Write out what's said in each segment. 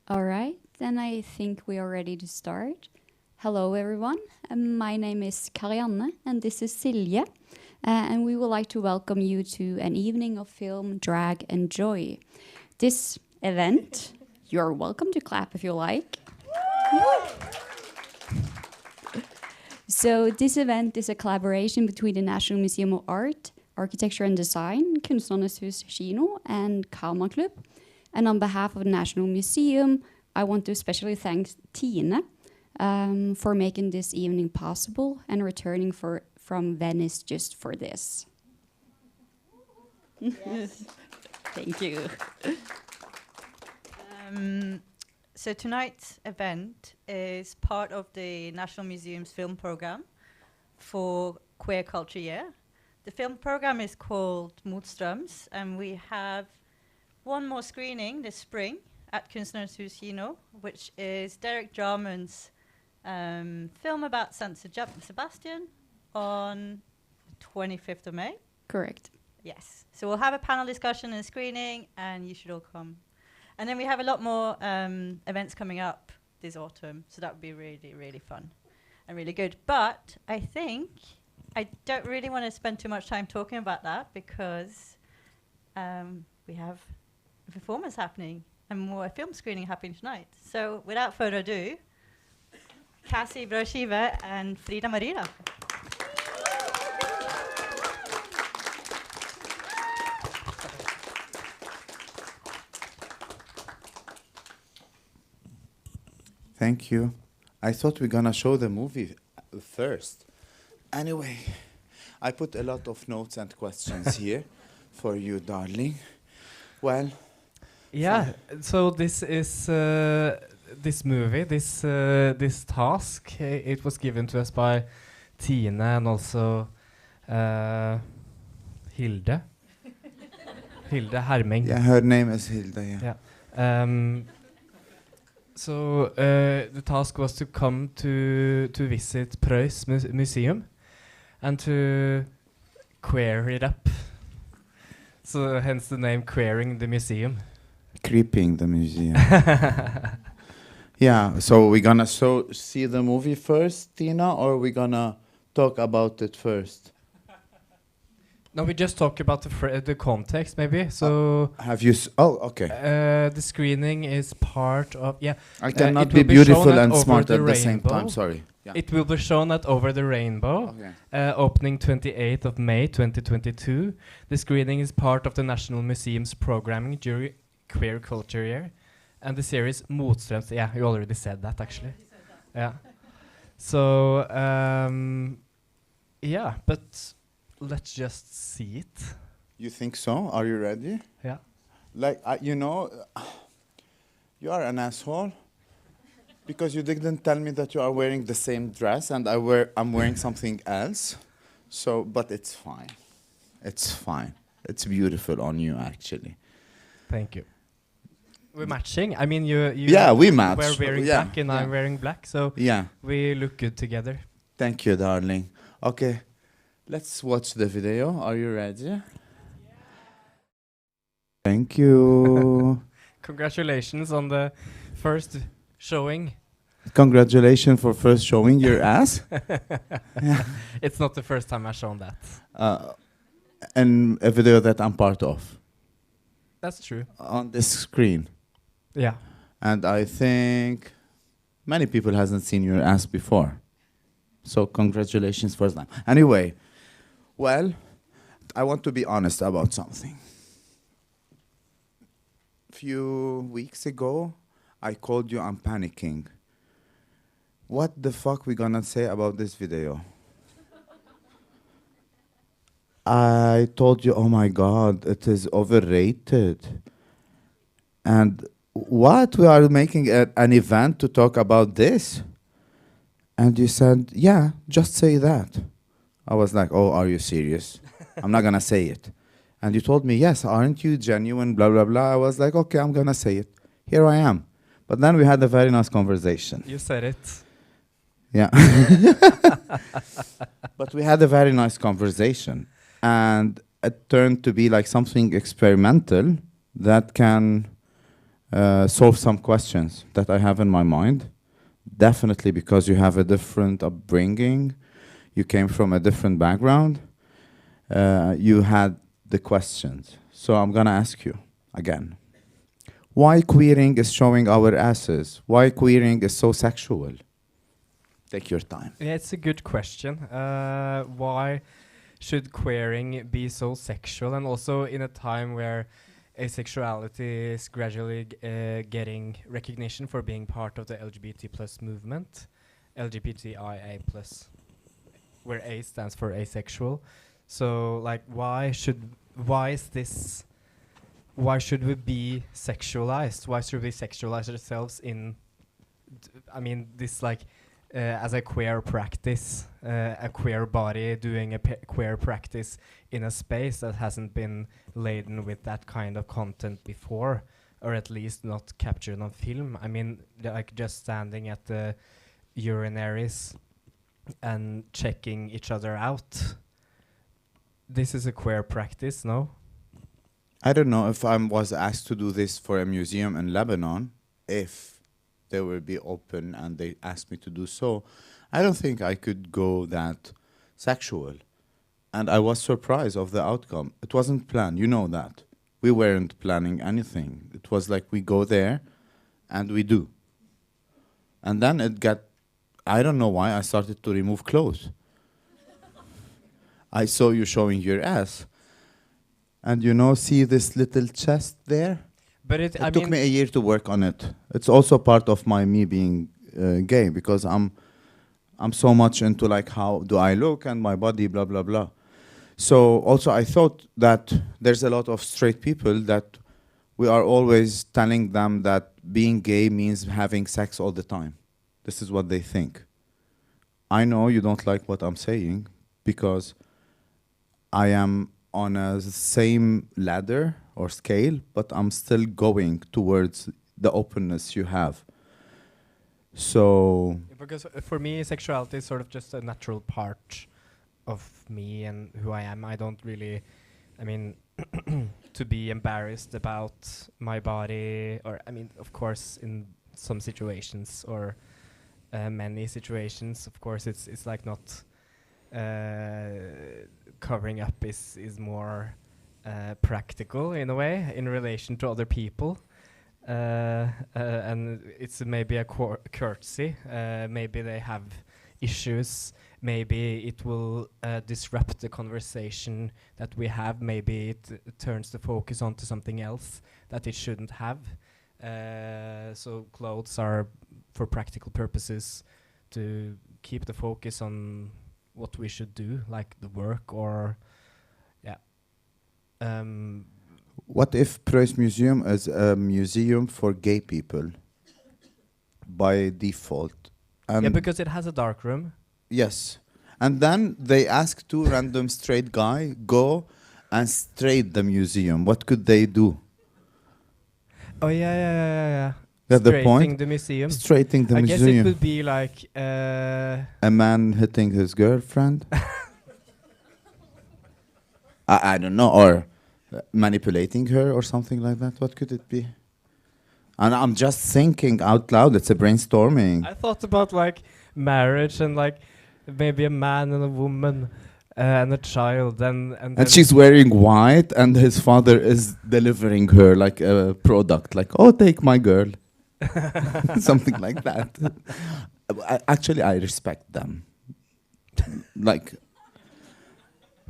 All right, then I think we are ready to start. Hello, everyone. My name is Karianne, and this is Silje. And we would like to welcome you to an evening of film, drag, and joy. This event, you're welcome to clap if you like. So this event is a collaboration between the National Museum of Art, Architecture and Design, Kunstnernes Hus Kino, and Karmaklubb. And on behalf of the National Museum, I want to especially thank Tine for making this evening possible and returning from Venice just for this. Yes. Thank you. So tonight's event is part of the National Museum's film program for Queer Culture Year. The film program is called Motstrøms, and we have one more screening this spring at Kunstnernes Hus Kino, which is Derek Jarman's film about Saint Sebastian on 25th of May. Correct. Yes. So we'll have a panel discussion and a screening, and you should all come. And then we have a lot more events coming up this autumn, so that would be really, really fun and really good. But I think I don't really want to spend too much time talking about that because we have a performance happening and more a film screening happening tonight. So without further ado, Cassie Brødskive and Frida Marida. Thank you. I thought we're gonna show the movie first. Anyway, I put a lot of notes and questions here for you, darling. Well, yeah. So this is this movie, this task. It was given to us by Tine and also Hilde. Hilde Herming. yeah, her name is Hilde. Yeah. Yeah. So the task was to come to visit Preus museum and to queer it up. So hence the name Queering the Museum. Creeping the museum. Yeah. So we're gonna see the movie first, Tina, or we're gonna talk about it first? No, we just talk about the context, maybe. So Have you? Oh, okay. the screening is part of I cannot it be will be shown beautiful at and Over smart the at the same Rainbow. time. Sorry. Yeah. It will be shown at Over the Rainbow, Okay. opening 28th of May 2022. The screening is part of the National Museum's programming during Queer Culture Year, and the series Motstrøms. Yeah, you already said that actually. Yeah. So yeah, but let's just see it. You think so? Are you ready? Yeah. Like, you are an asshole because you didn't tell me that you are wearing the same dress and I'm wearing something else. So, but it's fine. It's fine. It's beautiful on you, actually. Thank you. We're matching. I mean, you Yeah, we match. we're wearing Yeah, black and yeah. I'm wearing black, so Yeah. we look good together. Thank you, darling. Okay. Let's watch the video. Are you ready? Thank you. Congratulations on the first showing. Congratulations for first showing your ass. It's not the first time I've shown that. And a video that I'm part of That's true. on this screen. Yeah. And I think many people hasn't seen your ass before. So congratulations for that. Anyway, well, I want to be honest about something. Few weeks ago, I called you, I'm panicking. What the fuck we gonna say about this video? I told you, oh my God, it is overrated. And what? We are making an event to talk about this? And you said, yeah, just say that. I was like, oh, are you serious? I'm not gonna say it. And you told me, yes, aren't you genuine, blah, blah, blah. I was like, okay, I'm gonna say it. Here I am. But then we had a very nice conversation. You said it. Yeah. But we had a very nice conversation. And it turned to be like something experimental that can solve some questions that I have in my mind. Definitely because you have a different upbringing, you came from a different background, you had the questions. So I'm gonna ask you again. Why queering is showing our asses? Why queering is so sexual? Take your time. Yeah, it's a good question. Why should queering be so sexual, and also in a time where asexuality is gradually getting recognition for being part of the LGBT plus movement, LGBTIA plus, where A stands for asexual. So, like, why should we be sexualized? Why should we sexualize ourselves in, this like, as a queer practice, a queer body doing a queer practice in a space that hasn't been laden with that kind of content before, or at least not captured on film. I mean, like just standing at the urinaries and checking each other out. This is a queer practice, no? I don't know if I was asked to do this for a museum in Lebanon, if they will be open and they asked me to do so, I don't think I could go that sexual. And I was surprised of the outcome. It wasn't planned, you know that. We weren't planning anything. It was like we go there and we do. And then it got, I don't know why, I started to remove clothes. I saw you showing your ass. And see this little chest there? But it took me a year to work on it. It's also part of me being gay, because I'm so much into like how do I look and my body, blah, blah, blah. So also I thought that there's a lot of straight people that we are always telling them that being gay means having sex all the time. This is what they think. I know you don't like what I'm saying, because I am on a same ladder or scale, but I'm still going towards the openness you have. So... Because for me, sexuality is sort of just a natural part of me and who I am. I don't really, to be embarrassed about my body, or, of course, in some situations, or many situations, of course, it's like not... covering up is more practical in a way in relation to other people, and it's maybe a courtesy. Maybe they have issues. Maybe it will disrupt the conversation that we have. Maybe it turns the focus onto something else that it shouldn't have. So clothes are for practical purposes, to keep the focus on what we should do, like the work, or what if Preus Museum is a museum for gay people by default? Because it has a dark room. Yes. And then they ask two random straight guy go and straight the museum. What could they do? Oh yeah. That's the point. Straighting the museum. Straighting the I museum. guess it would be like a man hitting his girlfriend. I don't know, or manipulating her or something like that. What could it be? And I'm just thinking out loud. It's a brainstorming. I thought about like marriage and like maybe a man and a woman and a child, and she's wearing white, and his father is delivering her like a product, like, oh, take my girl. Something like that. Actually, I respect them. Like,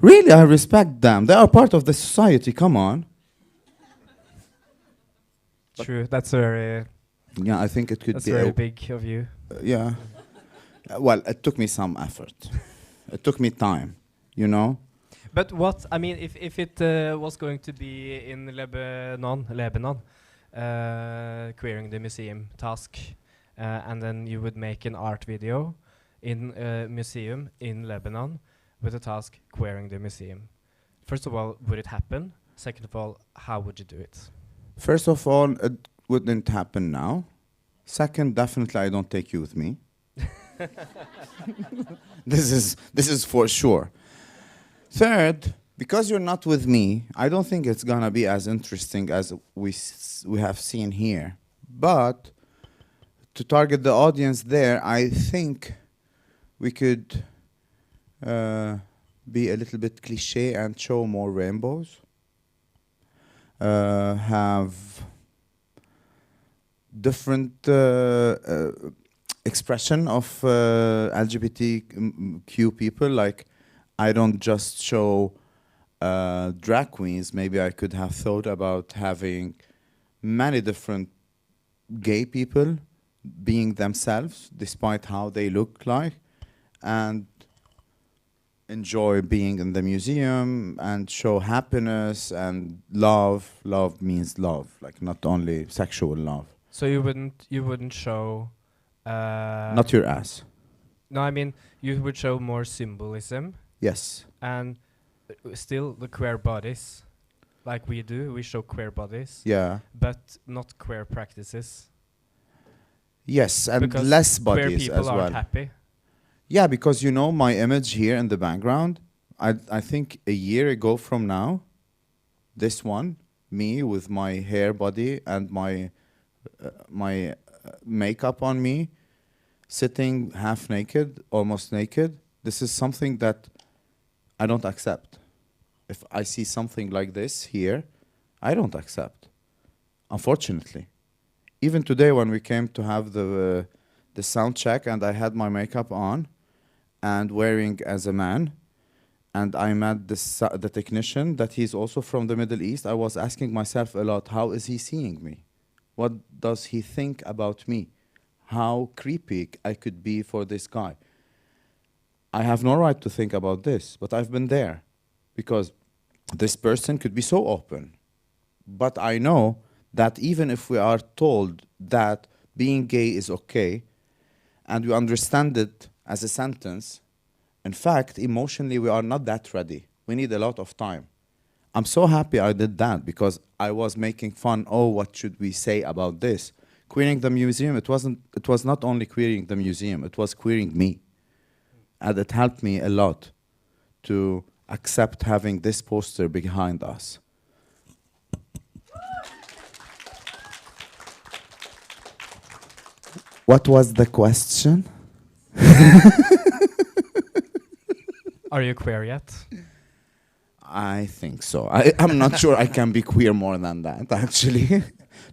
really, I respect them. They are part of the society. Come on. True. That's very. Yeah, I think it could that's be very big of you. Yeah. Well, it took me some effort. It took me time. But what if it was going to be in Lebanon, queering the museum task, and then you would make an art video in a museum in Lebanon with the task queering the museum. First of all, would it happen? Second of all, how would you do it? First of all, it wouldn't happen now. Second, definitely I don't take you with me. This is for sure. Third, because you're not with me, I don't think it's gonna be as interesting as we have seen here. But to target the audience there, I think we could be a little bit cliche and show more rainbows. Have different expression of LGBTQ people. Like, I don't just show drag queens. Maybe I could have thought about having many different gay people being themselves despite how they look like, and enjoy being in the museum and show happiness and love. Love means love, like not only sexual love. So you wouldn't show. Not your ass. No, I mean you would show more symbolism Yes. and still the queer bodies, like we do. We show queer bodies, Yeah. but not queer practices. Yes, and Because less queer bodies people as aren't well. happy. Yeah, because you know my image here in the background. I think a year ago from now, this one, me with my hair body and my makeup on me, sitting half naked, almost naked. This is something that I don't accept. If I see something like this here, I don't accept, unfortunately. Even today when we came to have the sound check and I had my makeup on and wearing as a man, and I met the technician that he's also from the Middle East, I was asking myself a lot, how is he seeing me? What does he think about me? How creepy I could be for this guy. I have no right to think about this, but I've been there because this person could be so open. But I know that even if we are told that being gay is okay, and we understand it as a sentence, in fact, emotionally, we are not that ready. We need a lot of time. I'm so happy I did that because I was making fun, oh, what should we say about this? Queering the museum, it was not only queering the museum, it was queering me. And it helped me a lot to accept having this poster behind us. What was the question? Are you queer yet? I think so. I'm not sure I can be queer more than that, actually,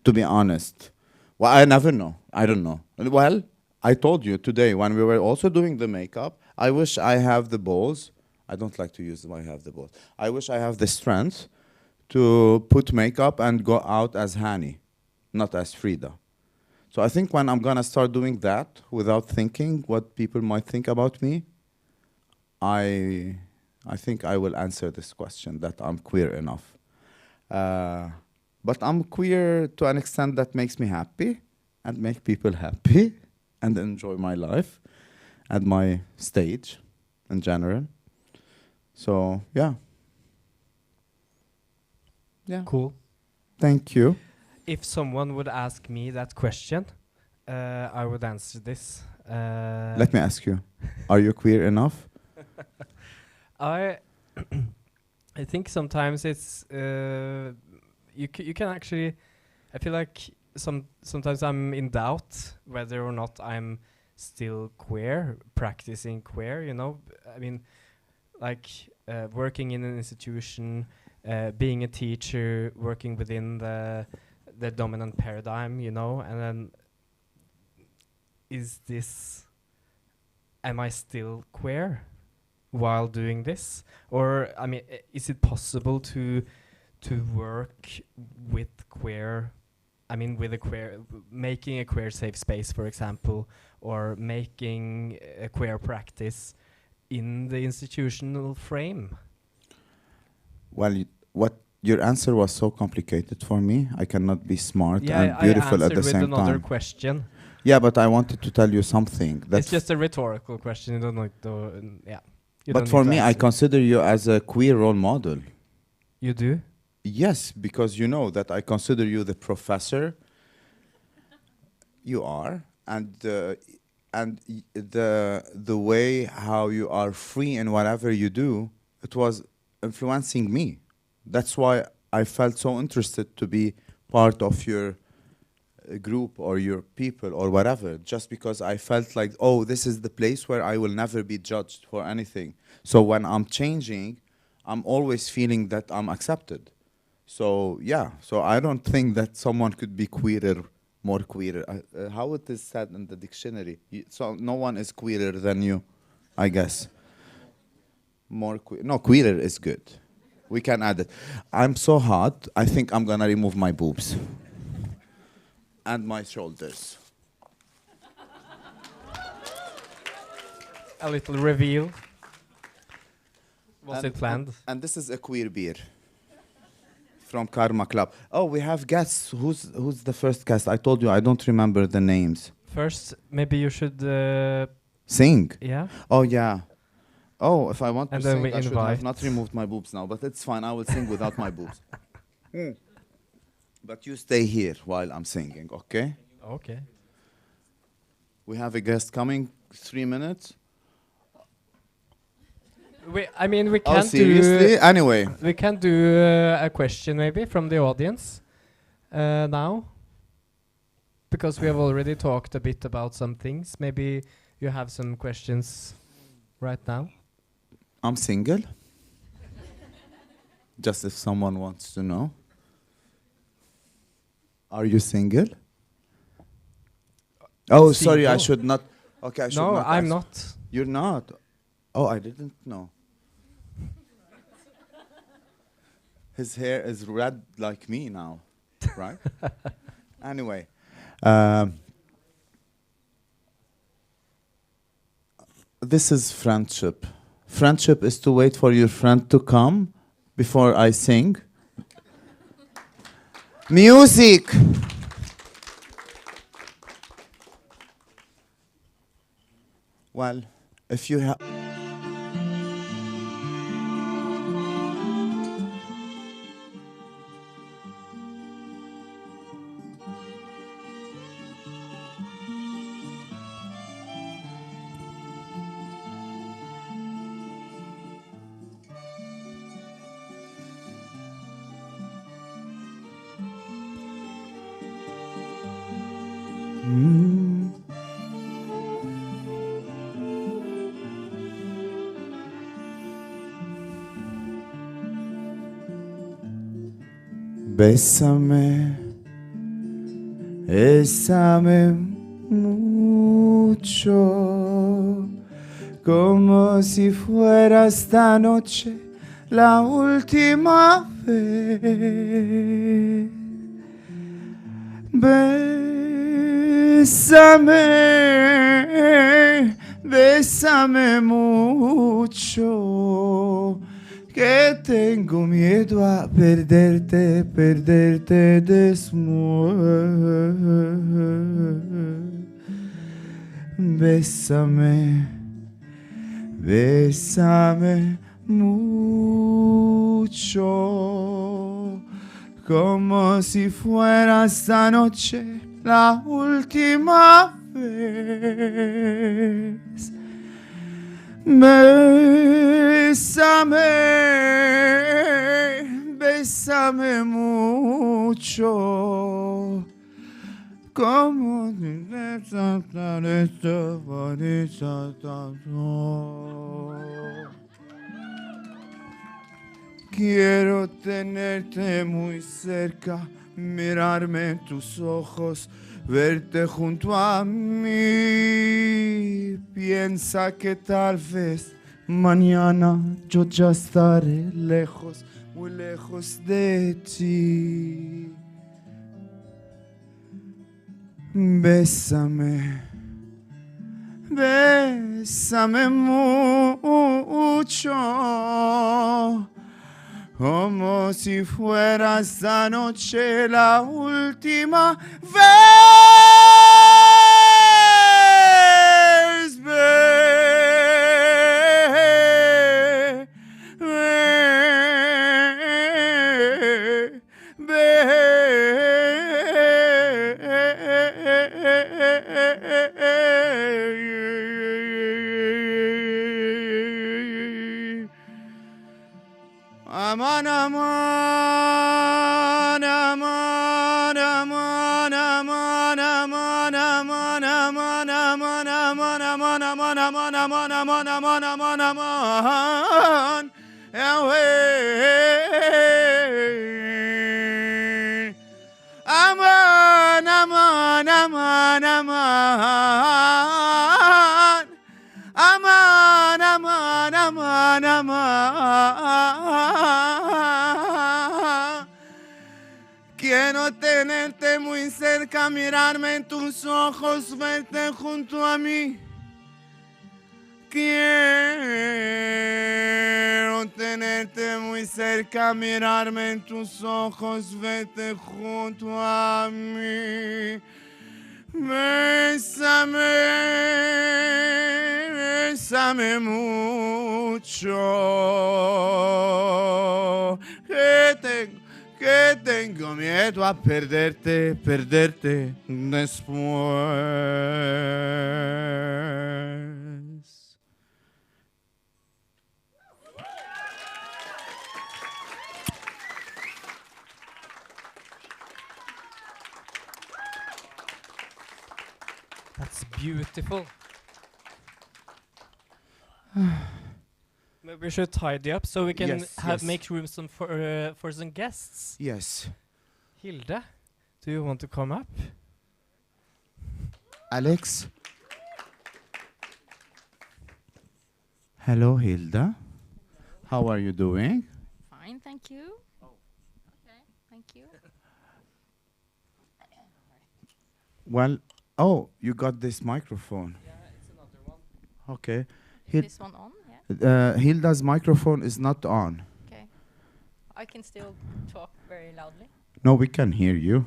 to be honest. Well, I never know. I don't know. Well, I told you today when we were also doing the makeup, I wish I have the balls. I don't like to use them, I have the balls. I wish I have the strength to put makeup and go out as Hani, not as Frida. So I think when I'm gonna start doing that without thinking what people might think about me, I think I will answer this question that I'm queer enough. But I'm queer to an extent that makes me happy and make people happy and enjoy my life and my stage in general. So, yeah. Yeah. Cool. Thank you. If someone would ask me that question, I would answer this. Let me ask you, are you queer enough? I think sometimes it's you can actually. I feel like sometimes I'm in doubt whether or not I'm still queer, practicing queer. You know, I mean, like working in an institution, being a teacher, working within the dominant paradigm. You know, and then am I still queer while doing this? Or, I mean, is it possible to work with queer, I mean, with a queer, making a queer safe space, for example, or making a queer practice in the institutional frame? Well, your answer was so complicated for me. I cannot be smart Yeah, and beautiful I at the answered same with another time. question. Yeah, but I wanted to tell you something. It's just a rhetorical question. You don't know. Yeah. You But don't for need to me, I answer. consider you as a queer role model. You do? Yes, because you know that I consider you the professor. You are, and the way how you are free in whatever you do. It was influencing me. That's why I felt so interested to be part of your group or your people or whatever, just because I felt like, oh, this is the place where I will never be judged for anything. So when I'm changing, I'm always feeling that I'm accepted. So yeah, so I don't think that someone could be queerer, more queerer. How it is said in the dictionary. So no one is queerer than you, I guess. More queer. No, queerer is good. We can add it. I'm so hot, I think I'm gonna remove my boobs. And my shoulders. A little reveal. Was it planned? And this is a queer beer. From Karmaklubb. Oh, we have guests. Who's the first guest? I told you I don't remember the names. First, maybe you should sing. Yeah. Oh yeah. Oh, if I want to and then sing, we I should invite. have not removed my boobs now, but it's fine. I will sing without my boobs. But you stay here while I'm singing, okay? Okay. We have a guest coming. 3 minutes. I mean, we Oh, can seriously? Anyway. We can do a question maybe from the audience now, because we have already talked a bit about some things. Maybe you have some questions right now. I'm single. Just if someone wants to know. Are you single? Oh, sorry, I should not. Okay, I should no, not. I'm ask. not. You're not. Oh, I didn't know. His hair is red like me now, right? Anyway, this is friendship. Friendship is to wait for your friend to come before I sing. Music! Well, if you have... Bésame, bésame mucho, como si fuera esta noche la última vez. Bésame, bésame mucho, que tengo miedo a perderte, perderte después. Bésame, bésame mucho, como si fuera esta noche la última vez. Bésame, bésame mucho, como si quiero tenerte muy cerca, mirarme en tus ojos, verte junto a mí. Piensa que tal vez mañana yo ya estaré lejos, muy lejos de ti. Bésame, bésame mucho, como si fuera esta noche la última vez. Aman, aman, aman, aman. Aman, aman, aman, aman. Quiero tenerte muy cerca, mirarme en tus ojos, verte junto a mí. Quiero tenerte muy cerca, mirarme en tus ojos, verte junto a mí. Bésame, bésame mucho. Que tengo miedo a perderte, perderte después. That's beautiful. Maybe we should tidy up so we can Yes, yes. make room for some guests. Yes. Hilde, do you want to come up? Alex? Hello, Hilda. How are you doing? Fine, thank you. Okay, thank you. Well, oh, you got this microphone. Yeah, it's another one. Okay. Is this one on? Yeah. Hilda's microphone is not on. Okay. I can still talk very loudly. No, we can hear you.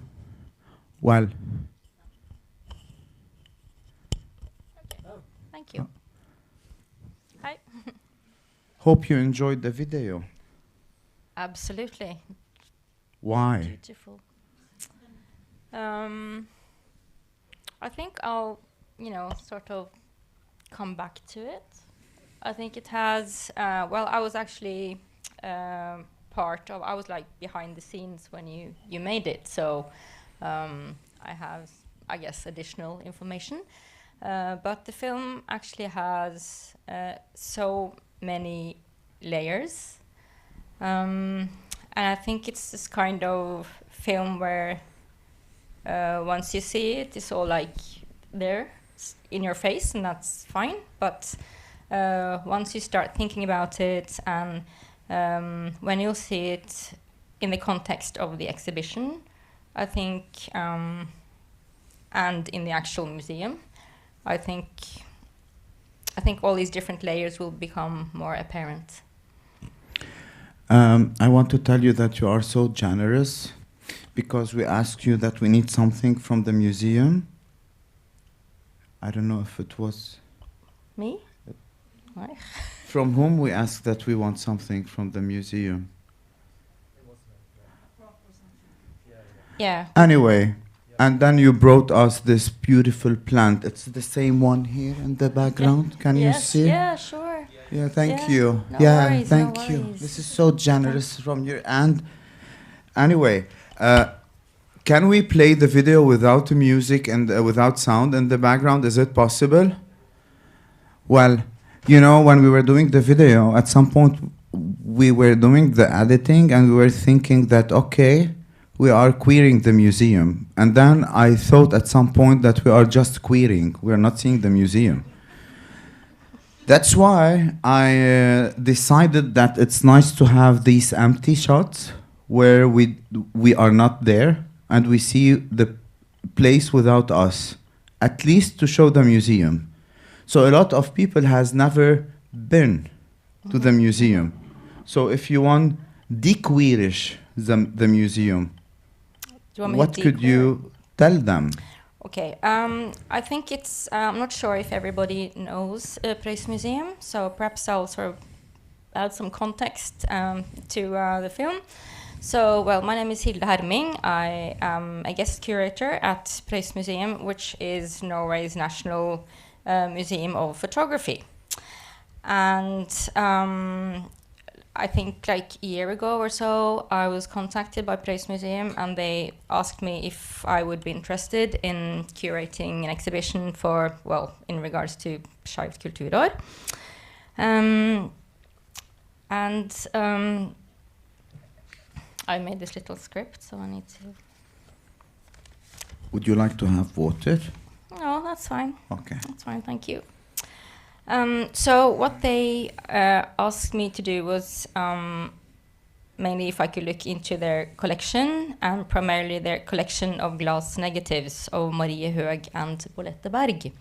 Well, Okay. Thank you. Hi. hope you enjoyed the video. Absolutely. Why? Beautiful. I think I'll, sort of come back to it. I think it has, well, I was actually part of, I was like behind the scenes when you made it, so I have, I guess, additional information. But the film actually has so many layers. And I think it's this kind of film where once you see it, it's all like there in your face, and that's fine. But once you start thinking about it, and when you'll see it in the context of the exhibition, I think, and in the actual museum, I think all these different layers will become more apparent. I want to tell you that you are so generous, because we asked you that we need something from the museum. I don't know if it was... Me? Why? From whom we asked that we want something from the museum. Yeah. Anyway, and then you brought us this beautiful plant. It's the same one here in the background. Can you Yes, see? yeah, sure. Yeah, thank Yeah, you. no Yeah, worries, thank no you. worries. This is so generous from your end. Anyway, can we play the video without music and without sound in the background? Is it possible? Well, when we were doing the video, at some point we were doing the editing and we were thinking that, okay, we are queering the museum. And then I thought at some point that we are just queering. We are not seeing the museum. That's why I decided that it's nice to have these empty shots where we are not there and we see the place without us, at least to show the museum. So a lot of people has never been to the museum. So if you want de-queerish the museum, Do you want me what to could dequeer? you tell them? Okay, I think it's, I'm not sure if everybody knows Preus Museum, so perhaps I'll sort of add some context to the film. So, well, my name is Hilde Herming. I am a guest curator at Preus Museum, which is Norway's national museum of photography. And I think like a year ago or so, I was contacted by Preus Museum, and they asked me if I would be interested in curating an exhibition for, well, in regards to Skeivt kulturår. I made this little script, so I need to... Would you like to have water? No, that's fine. Okay. That's fine, thank you. So what they asked me to do was mainly if I could look into their collection, and primarily their collection of glass negatives of Marie Høeg and Bolette Berg.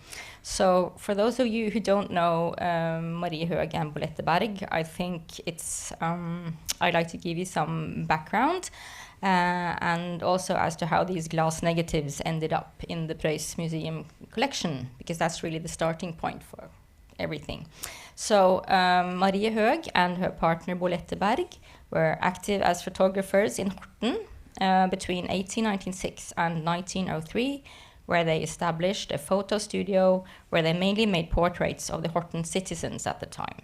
So for those of you who don't know Marie Høeg and Bolette Berg, I think it's I'd like to give you some background and also as to how these glass negatives ended up in the Preus Museum collection, because that's really the starting point for everything. So Marie Høeg and her partner Bolette Berg were active as photographers in Horten between 1896 and 1903, where they established a photo studio where they mainly made portraits of the Horten citizens at the time.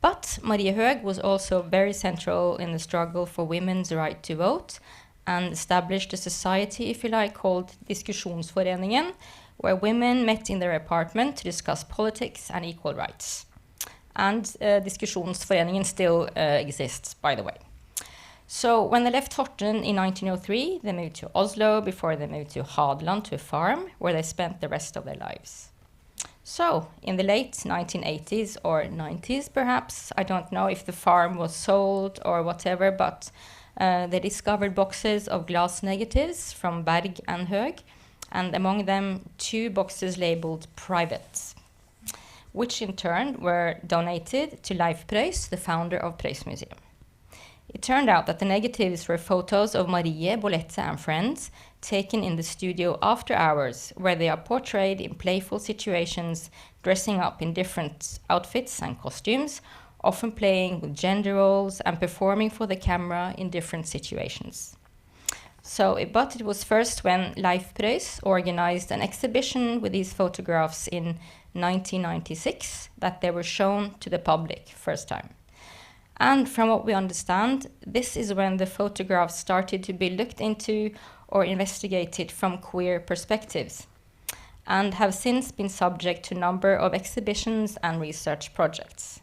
But Marie Høeg was also very central in the struggle for women's right to vote, and established a society, if you like, called Diskusjonsforeningen, where women met in their apartment to discuss politics and equal rights. And Diskusjonsforeningen still exists, by the way. So when they left Horten in 1903, they moved to Oslo before they moved to Hadeland, to a farm, where they spent the rest of their lives. So in the late 1980s or 90s perhaps, I don't know if the farm was sold or whatever, but they discovered boxes of glass negatives from Berg and Høeg, and among them 2 boxes labeled private, which in turn were donated to Leif Preus, the founder of Preus Museum. It turned out that the negatives were photos of Marie, Bolette and friends taken in the studio after hours, where they are portrayed in playful situations, dressing up in different outfits and costumes, often playing with gender roles and performing for the camera in different situations. But it was first when Leif Preus organized an exhibition with these photographs in 1996 that they were shown to the public first time. And from what we understand, this is when the photographs started to be looked into or investigated from queer perspectives, and have since been subject to a number of exhibitions and research projects.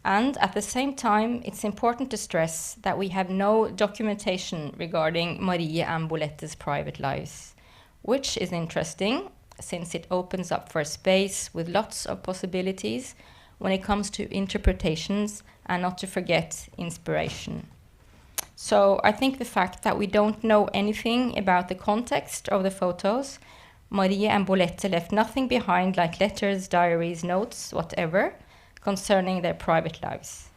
And at the same time, it's important to stress that we have no documentation regarding Marie and Bolette's private lives, which is interesting since it opens up for a space with lots of possibilities when it comes to interpretations, and not to forget inspiration. So I think the fact that we don't know anything about the context of the photos, Marie and Bolette left nothing behind like letters, diaries, notes, whatever, concerning their private lives.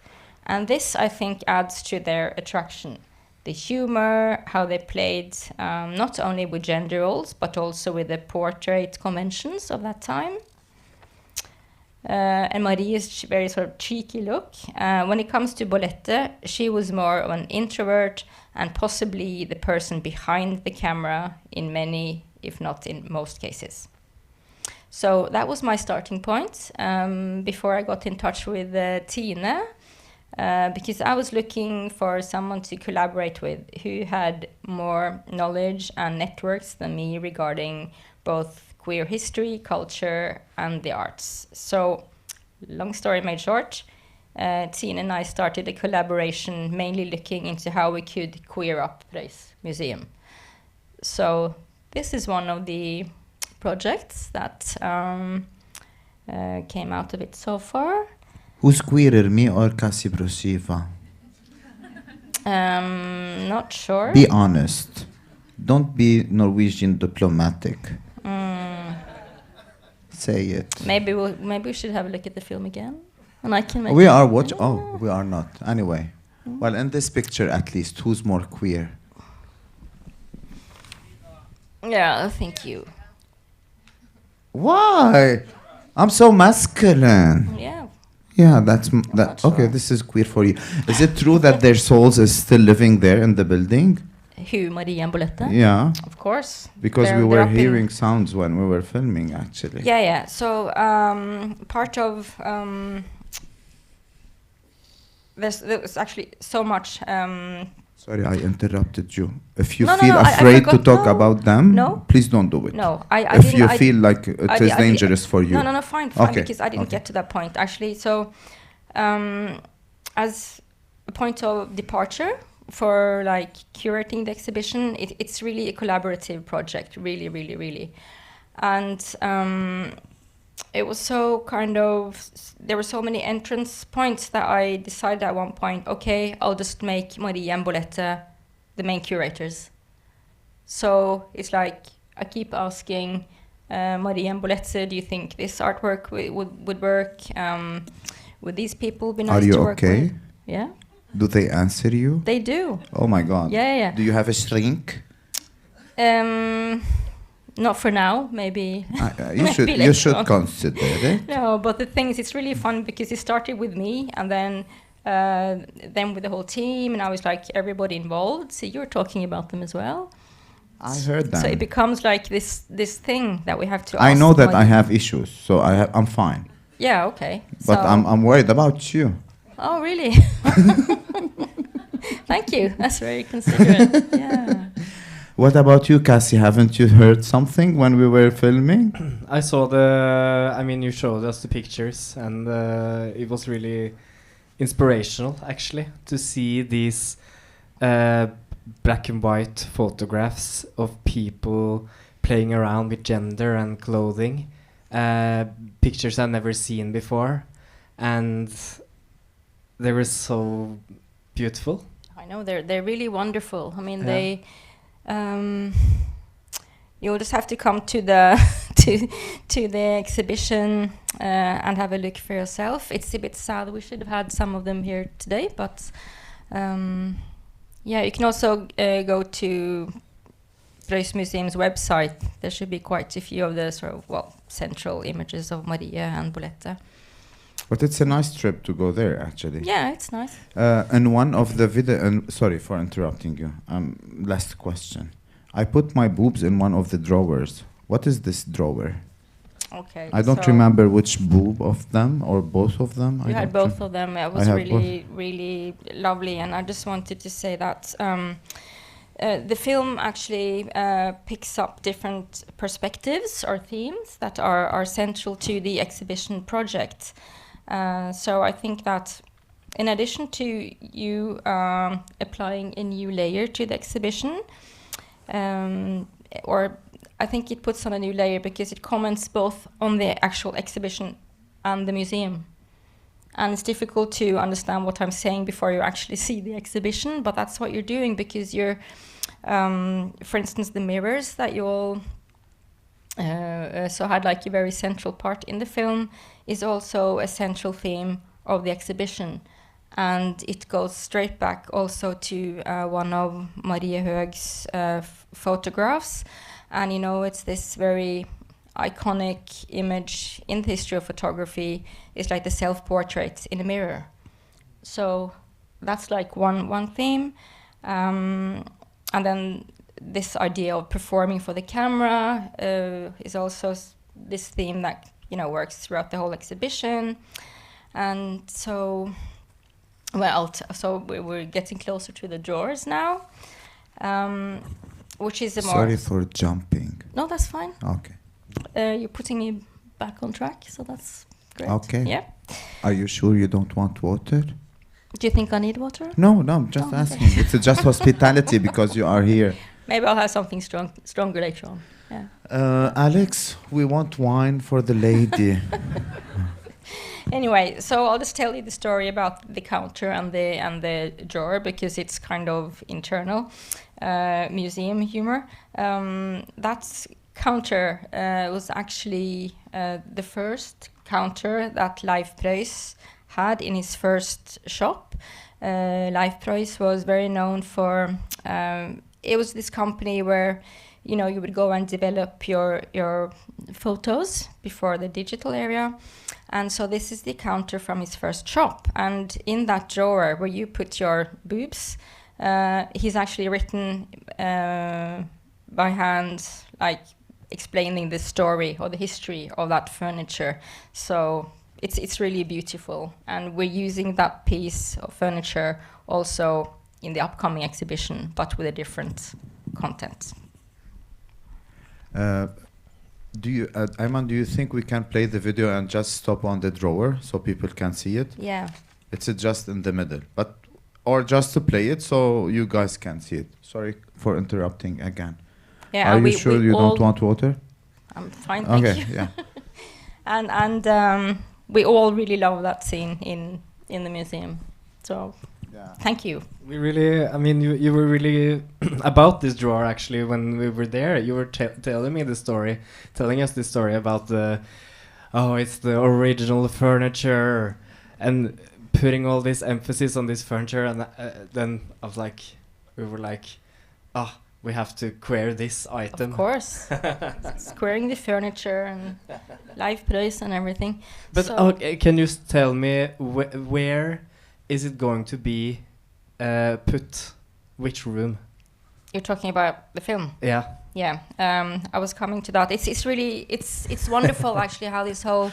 And this, I think, adds to their attraction. The humor, how they played not only with gender roles, but also with the portrait conventions of that time. And Marie's very sort of cheeky look. When it comes to Bolette, she was more of an introvert and possibly the person behind the camera in many, if not in most cases. So that was my starting point before I got in touch with Tine, because I was looking for someone to collaborate with who had more knowledge and networks than me regarding both queer history, culture, and the arts. So, long story made short, Tine and I started a collaboration mainly looking into how we could queer up Preus Museum. So, this is one of the projects that came out of it so far. Who's queerer, me or Cassie Brødskive? Not sure. Be honest. Don't be Norwegian diplomatic. Say it. Maybe we should have a look at the film again, and I can make. We are watching. Oh, we are not. Anyway, well, in this picture at least, who's more queer? Yeah, thank you. Why? I'm so masculine. Yeah. Yeah, that's that. Okay, this is queer for you. Is it true that their souls is still living there in the building? Who, Marie and Bolette? Yeah. Of course. Because we were hearing sounds when we were filming, actually. Yeah, yeah. So part of there's actually so much. Sorry, I interrupted you. If you No, no, feel no, I afraid to forgot- talk no, about them, no. please don't do it. No, I If didn't. you I feel like it I is di- I di- dangerous for you. No, fine, fine, Okay, because I didn't okay. get to that point actually. So, as a point of departure for like curating the exhibition, it's really a collaborative project, really, really, really, and it was so kind of there were so many entrance points that I decided at one point, okay, I'll just make Maria and Bolette the main curators. So it's like I keep asking Maria and Bolette, do you think this artwork would work? Would these people be nice Are you to work okay? with? Yeah, Do they answer you? they do. Oh my God. Yeah. Do you have a shrink? Not for now, maybe. You should Maybe you later should on. consider it. No, but the thing is, it's really fun because it started with me, and then with the whole team, and I was like everybody involved. So you're talking about them as well. I heard that. So it becomes like this thing that we have to. I ask know that I why- have issues, so I'm fine. Yeah. Okay. But so, I'm worried about you. Oh, really? Thank you. That's very considerate. Yeah. What about you, Cassie? Haven't you heard something when we were filming? I saw you showed us the pictures, and it was really inspirational, actually, to see these black and white photographs of people playing around with gender and clothing. Pictures I've never seen before, and they were so beautiful. I know they're really wonderful. I mean, Yeah. they. You'll just have to come to the to the exhibition and have a look for yourself. It's a bit sad. We should have had some of them here today, but yeah, you can also go to Preus Museum's website. There should be quite a few of the sort of central images of Maria and Bolette. But it's a nice trip to go there, actually. Yeah, it's nice. And one of the video, and sorry for interrupting you. Last question. I put my boobs in one of the drawers. What is this drawer? Okay. I don't so remember which boob of them or both of them. You had both of them. It was had really, really lovely, and I just wanted to say that the film actually picks up different perspectives or themes that are central to the exhibition project. So I think that in addition to you applying a new layer to the exhibition, or I think it puts on a new layer because it comments both on the actual exhibition and the museum. And it's difficult to understand what I'm saying before you actually see the exhibition, but that's what you're doing because you're, for instance, the mirrors that you all so had like a very central part in the film is also a central theme of the exhibition. And it goes straight back also to one of Marie Høeg's photographs. And, you know, it's this very iconic image in the history of photography. It's like the self-portrait in a mirror. So that's like one theme. And then this idea of performing for the camera is also this theme that, you know, works throughout the whole exhibition. And so... Well, so we're getting closer to the drawers now, which is a more... Sorry for jumping. No, that's fine. Okay. You're putting me back on track, so that's great. Okay. Yeah. Are you sure you don't want water? Do you think I need water? No, I'm just Oh, okay. asking. It's just hospitality because you are here. Maybe I'll have something stronger later on. Yeah. Alex, we want wine for the lady. Anyway, so I'll just tell you the story about the counter and the drawer because it's kind of internal museum humor. That counter was actually the first counter that Leif Preus had in his first shop. Leif Preus was very known for. It was this company where, you know, you would go and develop your photos before the digital era. And so this is the counter from his first shop. And in that drawer where you put your boobs, he's actually written by hand, like explaining the story or the history of that furniture. So it's really beautiful, and we're using that piece of furniture also in the upcoming exhibition, but with a different content. Ayman, do you think we can play the video and just stop on the drawer so people can see it? Yeah. It's just in the middle, or just to play it so you guys can see it. Sorry for interrupting again. Yeah. Are you sure you don't want water? I'm fine, thank Okay, you. yeah. and we all really love that scene in the museum. So thank you. We really, I mean, you were really about this drawer actually when we were there. You were telling me the story, telling us the story about it's the original furniture, and putting all this emphasis on this furniture, and then we were like, we have to queer this item. Of course, squaring the furniture and live Preus and everything. But so can you tell me where is it going to be put? Which room? You're talking about the film? Yeah. Yeah. I was coming to that. It's really wonderful actually how this whole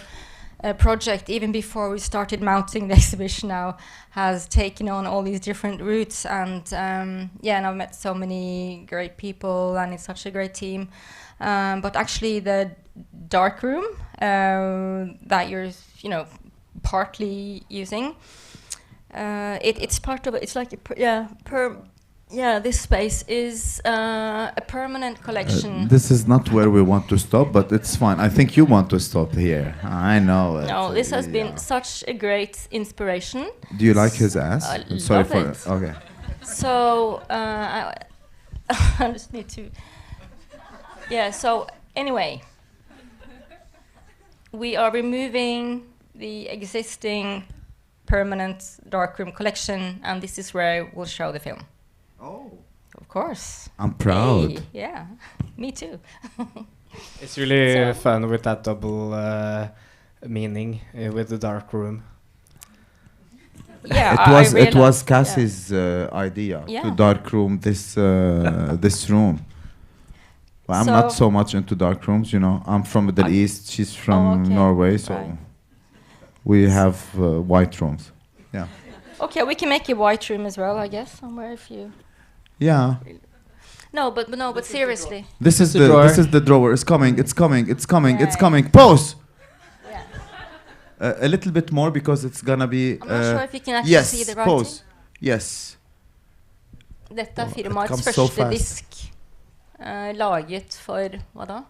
project, even before we started mounting the exhibition now, has taken on all these different routes, and and I've met so many great people, and it's such a great team. But actually the dark room that you're partly using, it's part of it. It's like this space is a permanent collection. This is not where we want to stop, but it's fine. I think you want to stop here. I know it. No, this has been such a great inspiration. Do you like his ass? I Sorry love for it. Okay. So I just need to. Yeah. So anyway, we are removing the existing permanent darkroom collection, and this is where we'll show the film. Oh. Of course. I'm proud. Hey, yeah, me too. It's really fun with that double meaning with the dark room. Yeah, it was Cassie's idea to dark room this room. Well, I'm not so much into dark rooms, I'm from Middle East. She's from Norway, so we have white rooms. Yeah. Okay, we can make a white room as well, I guess, somewhere if you. Yeah. No, but seriously. This is the drawer. It's coming. Pause. A little bit more because it's gonna be. I'm not sure if you can actually see the writing. Pause. Yes. Dette firmaets første so disk, laget for hva da?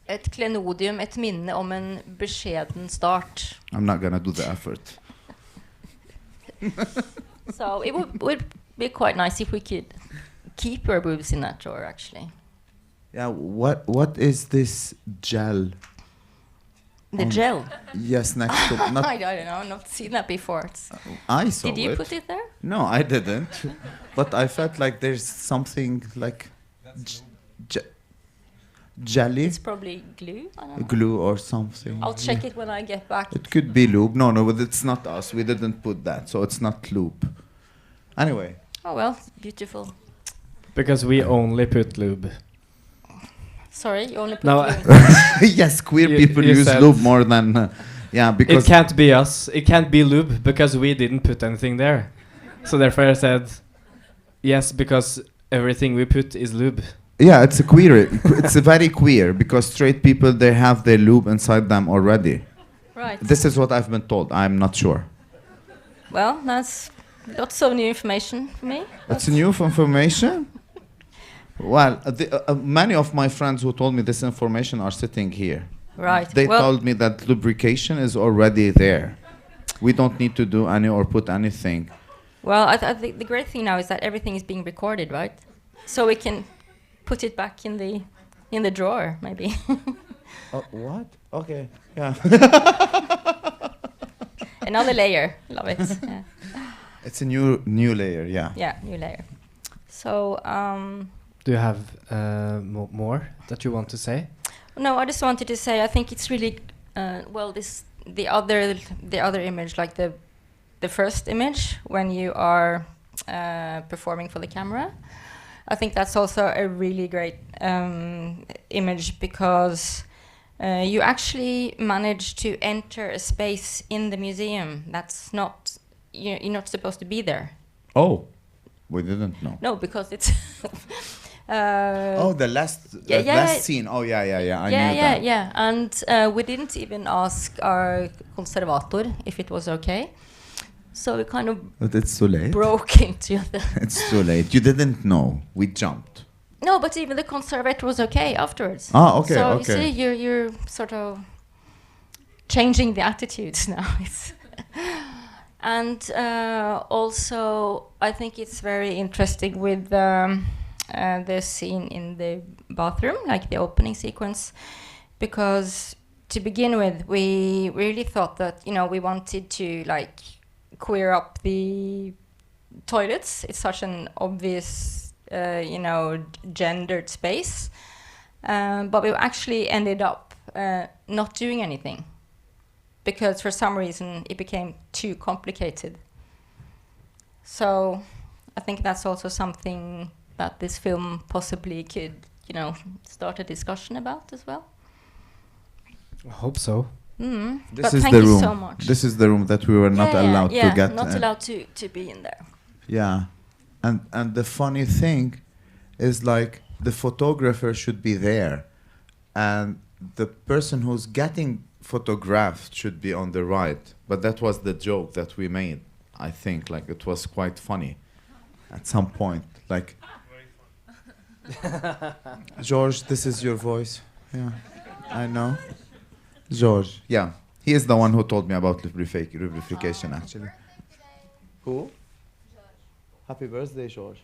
Et klenodium, et minne om en beskjeden start. I'm not gonna do the effort. So it would be quite nice if we could keep our boobs in that drawer, actually. Yeah. What is this gel? The gel? Yes, next to. Not I don't know. I've not seen that before. I saw it. Did you put it there? No, I didn't. But I felt like there's something like jelly. It's probably glue. I don't know. Glue or something. I'll check it when I get back. It could be lube. No, but it's not us. We didn't put that, so it's not lube. Anyway. Oh well, beautiful. Because we only put lube. Sorry, you only put No. lube. Yes, queer people use lube more than. Because it can't be us. It can't be lube because we didn't put anything there. So therefore I said yes, because everything we put is lube. Yeah, it's a queer. It's a very queer because straight people, they have their lube inside them already. Right. This is what I've been told. I'm not sure. Well, that's lots of new information for me. It's new information? Well, many of my friends who told me this information are sitting here. Right. They told me that lubrication is already there. We don't need to do any or put anything. Well, I think the great thing now is that everything is being recorded, right? So we can put it back in the drawer, maybe. What? Okay. Yeah. Another layer. Love it. Yeah. It's a new layer. Yeah. Yeah, new layer. So. Do you have more that you want to say? No, I just wanted to say I think it's really the other image, like the first image when you are performing for the camera. I think that's also a really great image, because you actually manage to enter a space in the museum that's not, you're not supposed to be there. Oh, we didn't know. No, because it's the last scene. Oh, yeah. I knew that. Yeah. And we didn't even ask our conservator if it was okay. So we kind of But it's too late. broke into the... It's too late. You didn't know. We jumped. No, but even the conservator was okay afterwards. Ah, okay, so okay. you see, you're sort of changing the attitudes now. And also, I think it's very interesting with the scene in the bathroom, like the opening sequence, because to begin with, we really thought that, we wanted to like queer up the toilets. It's such an obvious, gendered space, but we actually ended up not doing anything, because for some reason it became too complicated. So I think that's also something that this film possibly could, start a discussion about as well. I hope so. Mm. This But is thank the you room. so much. This is the room that we were not allowed to get. Not allowed to be in there. Yeah, and the funny thing is, like, the photographer should be there, and the person who's getting photographed should be on the right. But that was the joke that we made. I think, like, it was quite funny at some point. Like, George, this is your voice. Yeah, I know. George, yeah, he is the one who told me about lubrification, actually. Who? Happy birthday, George.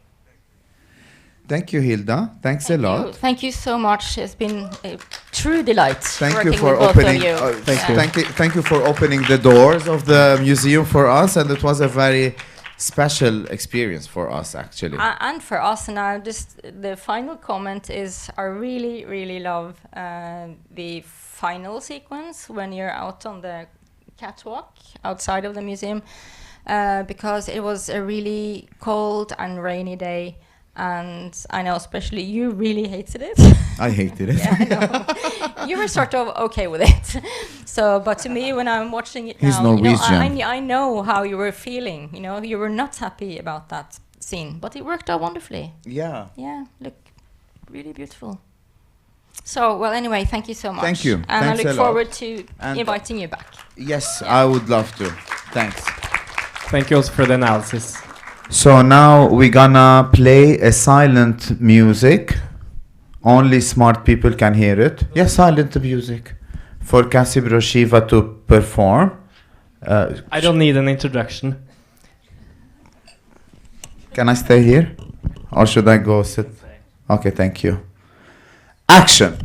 Thank you, Hilda. Thanks a lot. Thank you so much. It's been a true delight. Thank you working for with both opening. of you. Thank you for opening the doors of the museum for us, and it was a very special experience for us, actually. And for us. And now, just the final comment is, I really, really love the final sequence when you're out on the catwalk outside of the museum, because it was a really cold and rainy day. And I know especially you really hated it. I hated it. Yeah, I know. You were sort of okay with it. So, but to me, when I'm watching it He's now, Norwegian. I know how you were feeling. You were not happy about that scene, but it worked out wonderfully. Yeah. Yeah, look, really beautiful. So, well, anyway, thank you so much. Thank you. And Thanks I a look lot. forward to And inviting you back. Yes, Yeah. I would love to. Thanks. Thank you also for the analysis. So now we're gonna play a silent music. Only smart people can hear it. Yeah, silent music for Cassie Brødskive to perform. I don't need an introduction. Can I stay here? Or should I go sit? Okay, thank you. Action!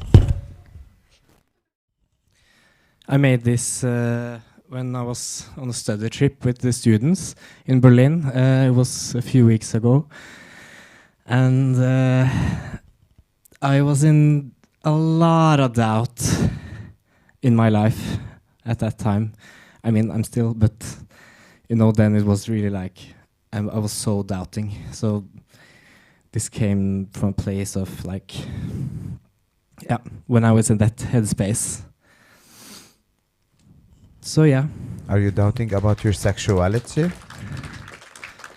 I made this when I was on a study trip with the students in Berlin. It was a few weeks ago. And I was in a lot of doubt in my life at that time. I mean, I'm still, but then it was really like, I was so doubting. So this came from a place of like, yeah, when I was in that headspace. So yeah. Are you doubting about your sexuality?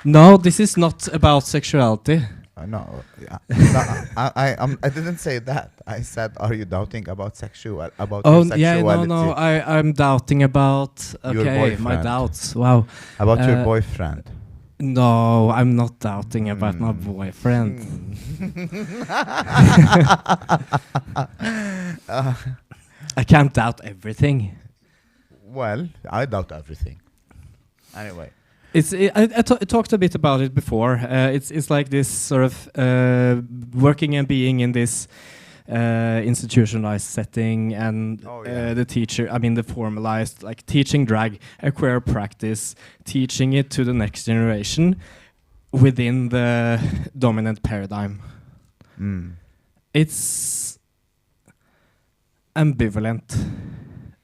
No, this is not about sexuality. No, I didn't say that. I said, are you doubting about your sexuality? Yeah, no, I'm doubting about Your my boyfriend. doubts. Wow. About your boyfriend. No, I'm not doubting about my boyfriend. I can't doubt everything. Well, I doubt everything. Anyway. I talked a bit about it before. It's like this sort of working and being in this institutionalized setting, and the teacher, I mean the formalized, like teaching drag, a queer practice, teaching it to the next generation within the dominant paradigm. It's ambivalent,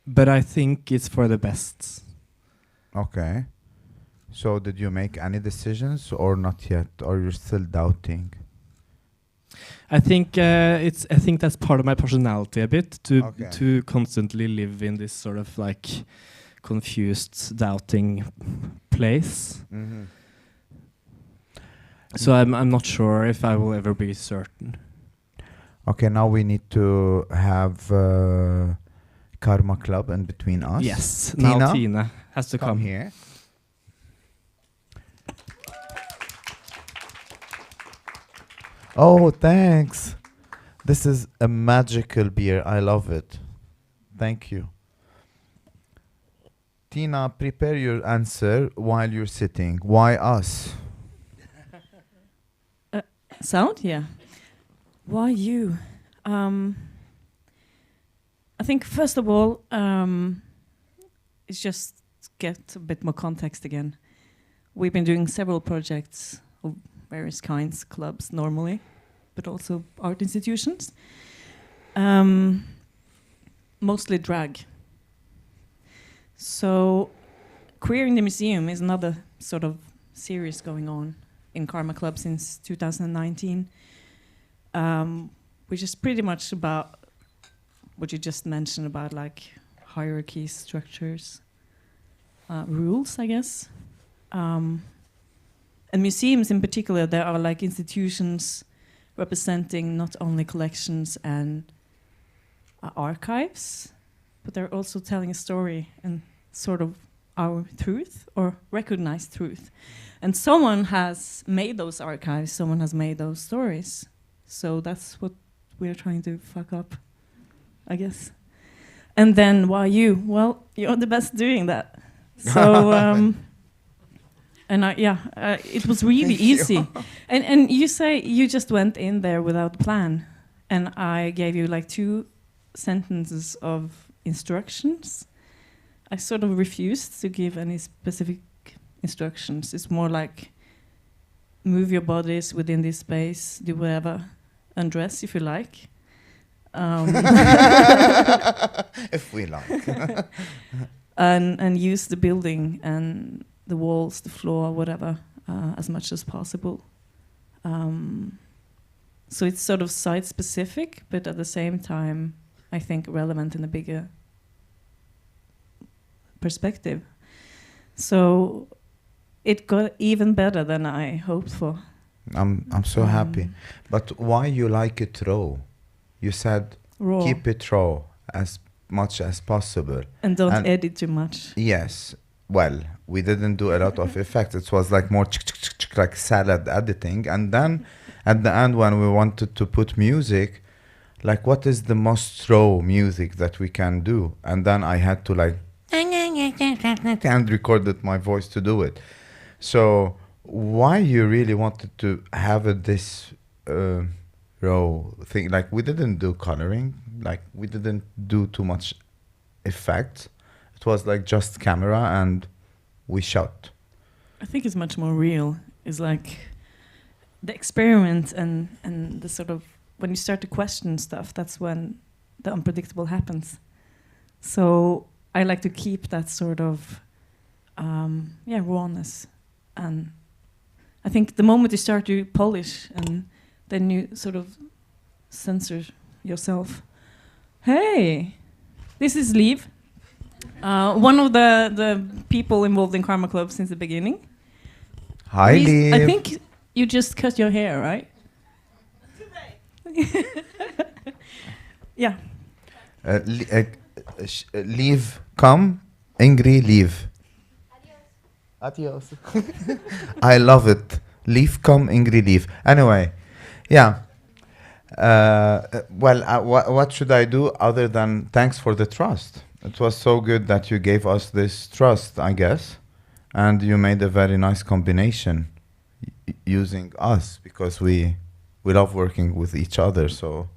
but I think it's for the best. Okay. So did you make any decisions or not yet? Or you're still doubting? I think I think that's part of my personality a bit Okay. to constantly live in this sort of like confused, doubting place. Mhm. So I'm not sure if I will ever be certain. Okay, now we need to have Karma Club in between us. Yes. Tina? Now Tina has to Come come. here. Oh, thanks. This is a magical beer. I love it. Thank you. Tina, prepare your answer while you're sitting. Why us? Sound? Yeah. Why you? I think first of all, it's just get a bit more context again. We've been doing several projects of various kinds, clubs normally, but also art institutions. Mostly drag. So Queer in the Museum is another sort of series going on in Karma Club since 2019, which is pretty much about what you just mentioned about like hierarchies, structures, rules, I guess. And museums in particular, there are like institutions representing not only collections and archives, but they're also telling a story and sort of our truth or recognized truth. And someone has made those archives, someone has made those stories. So that's what we're trying to fuck up, I guess. And then why you? Well, you're the best doing that. So, and it was really easy. And you say you just went in there without a plan. And I gave you like 2 sentences of instructions. I sort of refused to give any specific instructions. It's more like move your bodies within this space, do whatever, undress if you like. If we like. and use the building and the walls, the floor, whatever, as much as possible. So it's sort of site-specific, but at the same time, I think relevant in a bigger perspective. So it got even better than I hoped for. I'm so happy. But why you like it raw? You said Raw. keep it raw as much as possible. And don't edit too much. Yes. Well, we didn't do a lot of effects. It was like more like salad editing. And then at the end, when we wanted to put music, like what is the most raw music that we can do? And then I had to like and recorded my voice to do it. So why you really wanted to have this raw thing? Like we didn't do coloring, like we didn't do too much effect. It was like just camera and we shot. I think it's much more real. It's like the experiment and the sort of when you start to question stuff, that's when the unpredictable happens. So I like to keep that sort of rawness. And I think the moment you start to polish and then you sort of censor yourself. Hey, this is Liv. One of the people involved in Karma Club since the beginning. Hi, Liv. I think you just cut your hair, right? Yeah. Leave, come, angry, leave. Adios. I love it. Leave, come, angry, leave. Anyway, yeah. What should I do other than thanks for the trust? It was so good that you gave us this trust, I guess. And you made a very nice combination using us because we love working with each other. So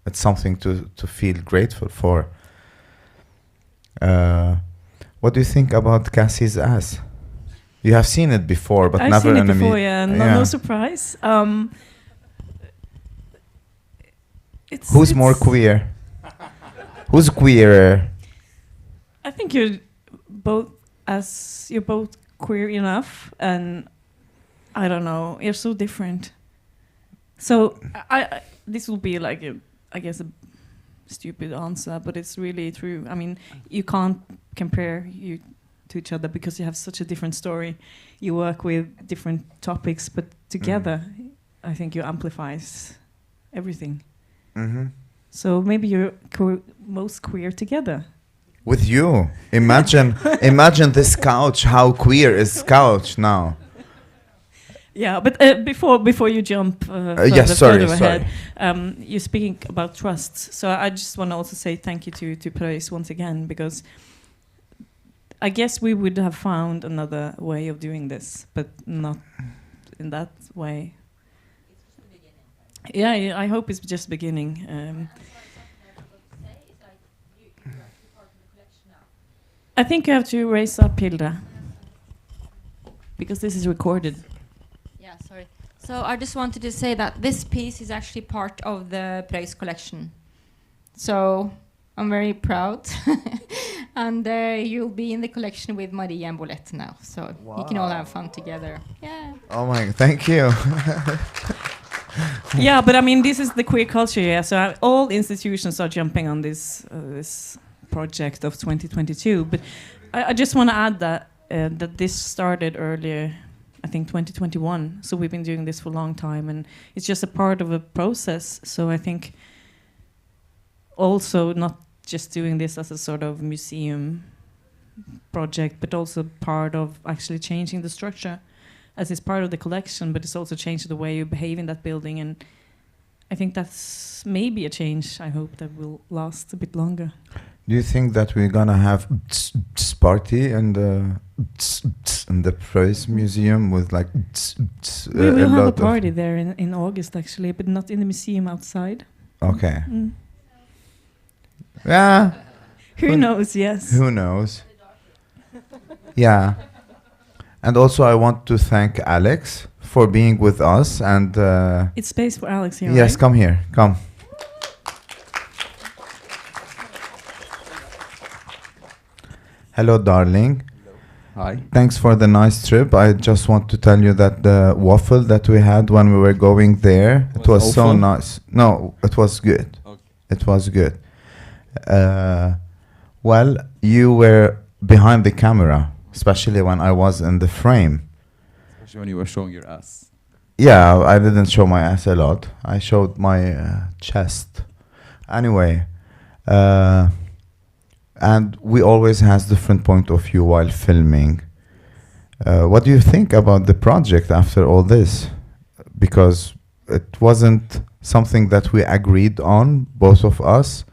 it's something to feel grateful for. What do you think about Cassie's ass? You have seen it before, but I've never seen in it a before, no surprise. Who's more queer? Who's queerer? I think you're both queer enough, and I don't know, you're so different. So this will be like I guess a stupid answer, but it's really true. I mean, you can't compare you to each other because you have such a different story. You work with different topics, but together, I think you amplifies everything. Mm-hmm. So maybe you're most queer together. With you, imagine this couch. How queer is couch now? Yeah, but before you jump yes, further ahead, you're speaking about trust. So I just want to also say thank you to Preus once again, because I guess we would have found another way of doing this, but not in that way. It's just the beginning. Yeah, I hope it's just beginning. I think you have to raise up, Hilde, because this is recorded. Yeah, sorry. So I just wanted to say that this piece is actually part of the Preus collection. So I'm very proud. And you'll be in the collection with Maria and Bolette now. So you can all have fun together. Yeah. Oh my, thank you. Yeah, but I mean, this is the queer culture, yeah. So all institutions are jumping on this project of 2022. But I just want to add that this started earlier, I think 2021. So we've been doing this for a long time, and it's just a part of a process. So I think also not just doing this as a sort of museum project, but also part of actually changing the structure, as it's part of the collection, but it's also changed the way you behave in that building. And I think that's maybe a change, I hope, that will last a bit longer. Do you think that we're gonna have party in the Preus Museum with like? We will have a party there in August, actually, but not in the museum, outside. Okay. Yeah. Who knows? Yes. Who knows? Yeah. And also, I want to thank Alex for being with us. And it's space for Alex here. Yes, right? come here. Come. Hello, darling. Hi. Thanks for the nice trip. I just want to tell you that the waffle that we had when we were going there, it was so nice. No, it was good. Okay. It was good. Well, you were behind the camera, especially when I was in the frame. Especially when you were showing your ass. Yeah, I didn't show my ass a lot. I showed my chest. Anyway, and we always has different point of view while filming. What do you think about the project after all this? Because it wasn't something that we agreed on, both of us.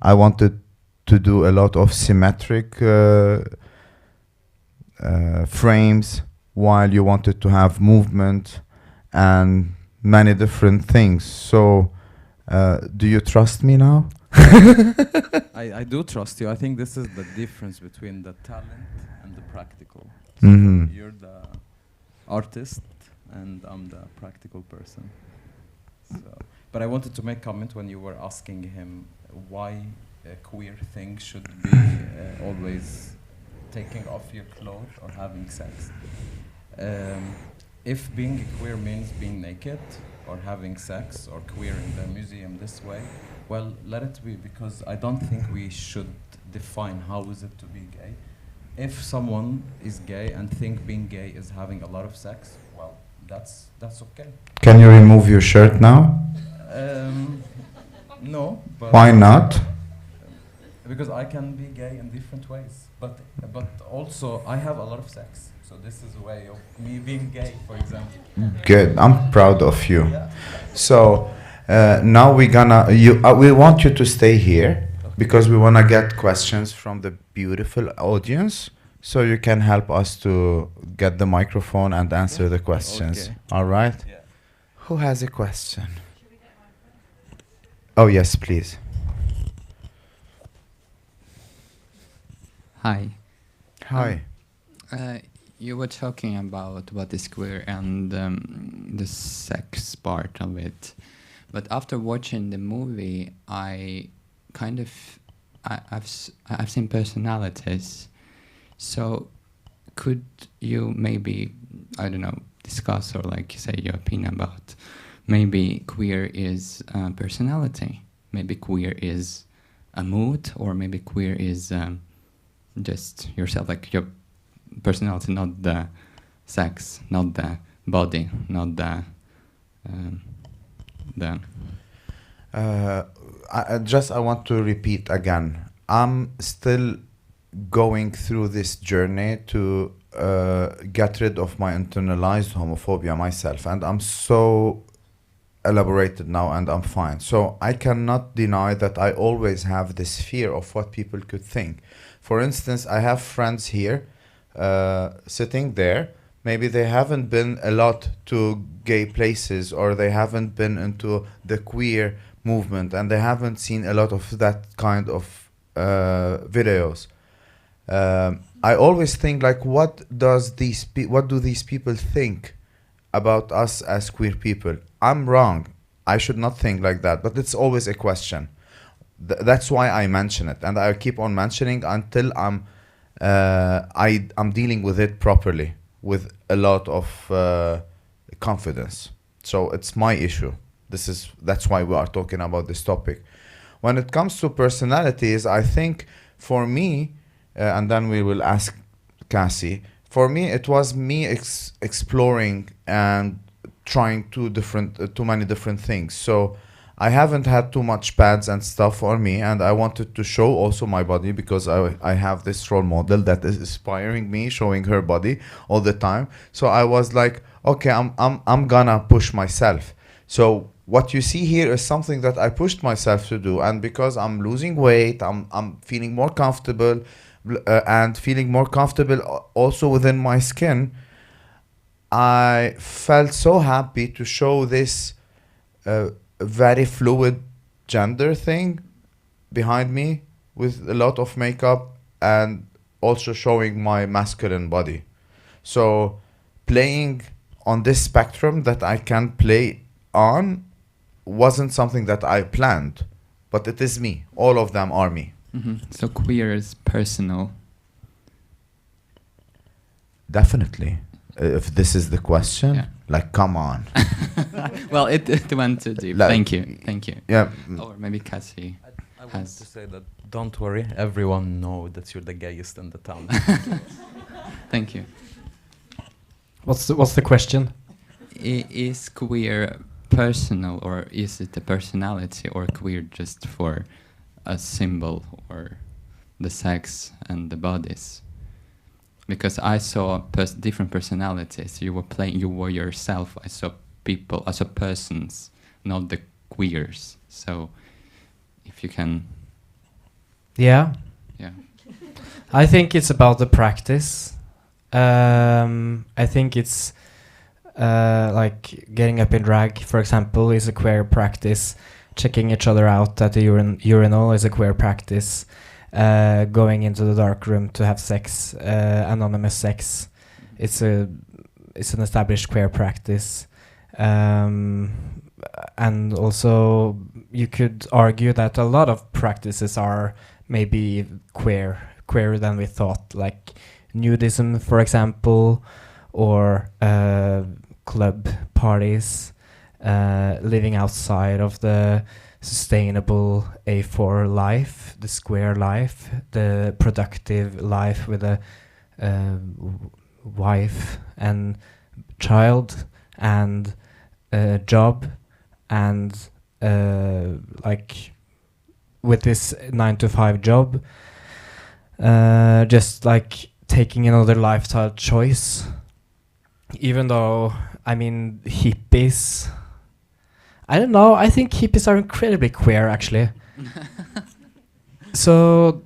I wanted to do a lot of symmetric frames, while you wanted to have movement and many different things. So, do you trust me now? I do trust you. I think this is the difference between the talent and the practical. Mm-hmm. You're the artist, and I'm the practical person. So, but I wanted to make comment when you were asking him why a queer thing should be always taking off your clothes or having sex. If being queer means being naked or having sex or queer in the museum this way, well, let it be, because I don't think we should define how is it to be gay. If someone is gay and think being gay is having a lot of sex, well, that's okay. Can you remove your shirt now? No. But why not? Because I can be gay in different ways, but also I have a lot of sex, so this is a way of me being gay, for example. Good, I'm proud of you. Yeah. So now we want you to stay here, okay, because we want to get questions from the beautiful audience, so you can help us to get the microphone and answer the questions. Okay. All right? Yeah. Who has a question? Oh yes, please. Hi. Hi. You were talking about what is queer and the sex part of it, but after watching the movie, I've seen personalities. So, could you maybe, I don't know, discuss or like say your opinion about maybe queer is personality. Maybe queer is a mood, or maybe queer is just yourself, like your personality, not the sex, not the body, not the I want to repeat again. I'm still going through this journey to get rid of my internalized homophobia myself, and I'm so elaborated now, and I'm fine. So I cannot deny that I always have this fear of what people could think. For instance, I have friends here sitting there. Maybe they haven't been a lot to gay places, or they haven't been into the queer movement, and they haven't seen a lot of that kind of videos. I always think, like, what do these people think about us as queer people? I'm wrong. I should not think like that, but it's always a question. That's why I mention it, and I keep on mentioning until I'm dealing with it properly, with a lot of confidence. So it's my issue. That's why we are talking about this topic. When it comes to personalities, I think for me, and then we will ask Cassie, for me it was me exploring and trying too many different things. So I haven't had too much pads and stuff on me, and I wanted to show also my body, because I have this role model that is inspiring me, showing her body all the time. So I was like, okay, I'm gonna push myself. So what you see here is something that I pushed myself to do, and because I'm losing weight, I'm feeling more comfortable, and feeling more comfortable also within my skin. I felt so happy to show this very fluid gender thing behind me with a lot of makeup, and also showing my masculine body. So playing on this spectrum that I can play on wasn't something that I planned, but it is me. All of them are me. So queer is personal. Definitely. If this is the question, Yeah. like, come on. Well, it went too deep. Like, Thank you. Yeah. Or maybe Cassie. I want to say that don't worry, everyone knows that you're the gayest in the town. Thank you. What's the question? Is queer personal, or is it a personality, or queer just for a symbol, or the sex and the bodies? Because I saw different personalities. You were yourself. I saw people, I saw persons, not the queers. So if you can... Yeah. Yeah. I think it's about the practice. I think it's like getting up in drag, for example, is a queer practice. Checking each other out at the urinal is a queer practice. Going into the dark room to have sex, anonymous sex, it's an established queer practice. And also you could argue that a lot of practices are maybe queerer than we thought, like nudism, for example, or club parties, living outside of the sustainable A4 life, the square life, the productive life with a wife and child and job, and like with this 9-to-5 job, just like taking another lifestyle choice. Even though, I mean, hippies, I don't know, I think hippies are incredibly queer, actually. So,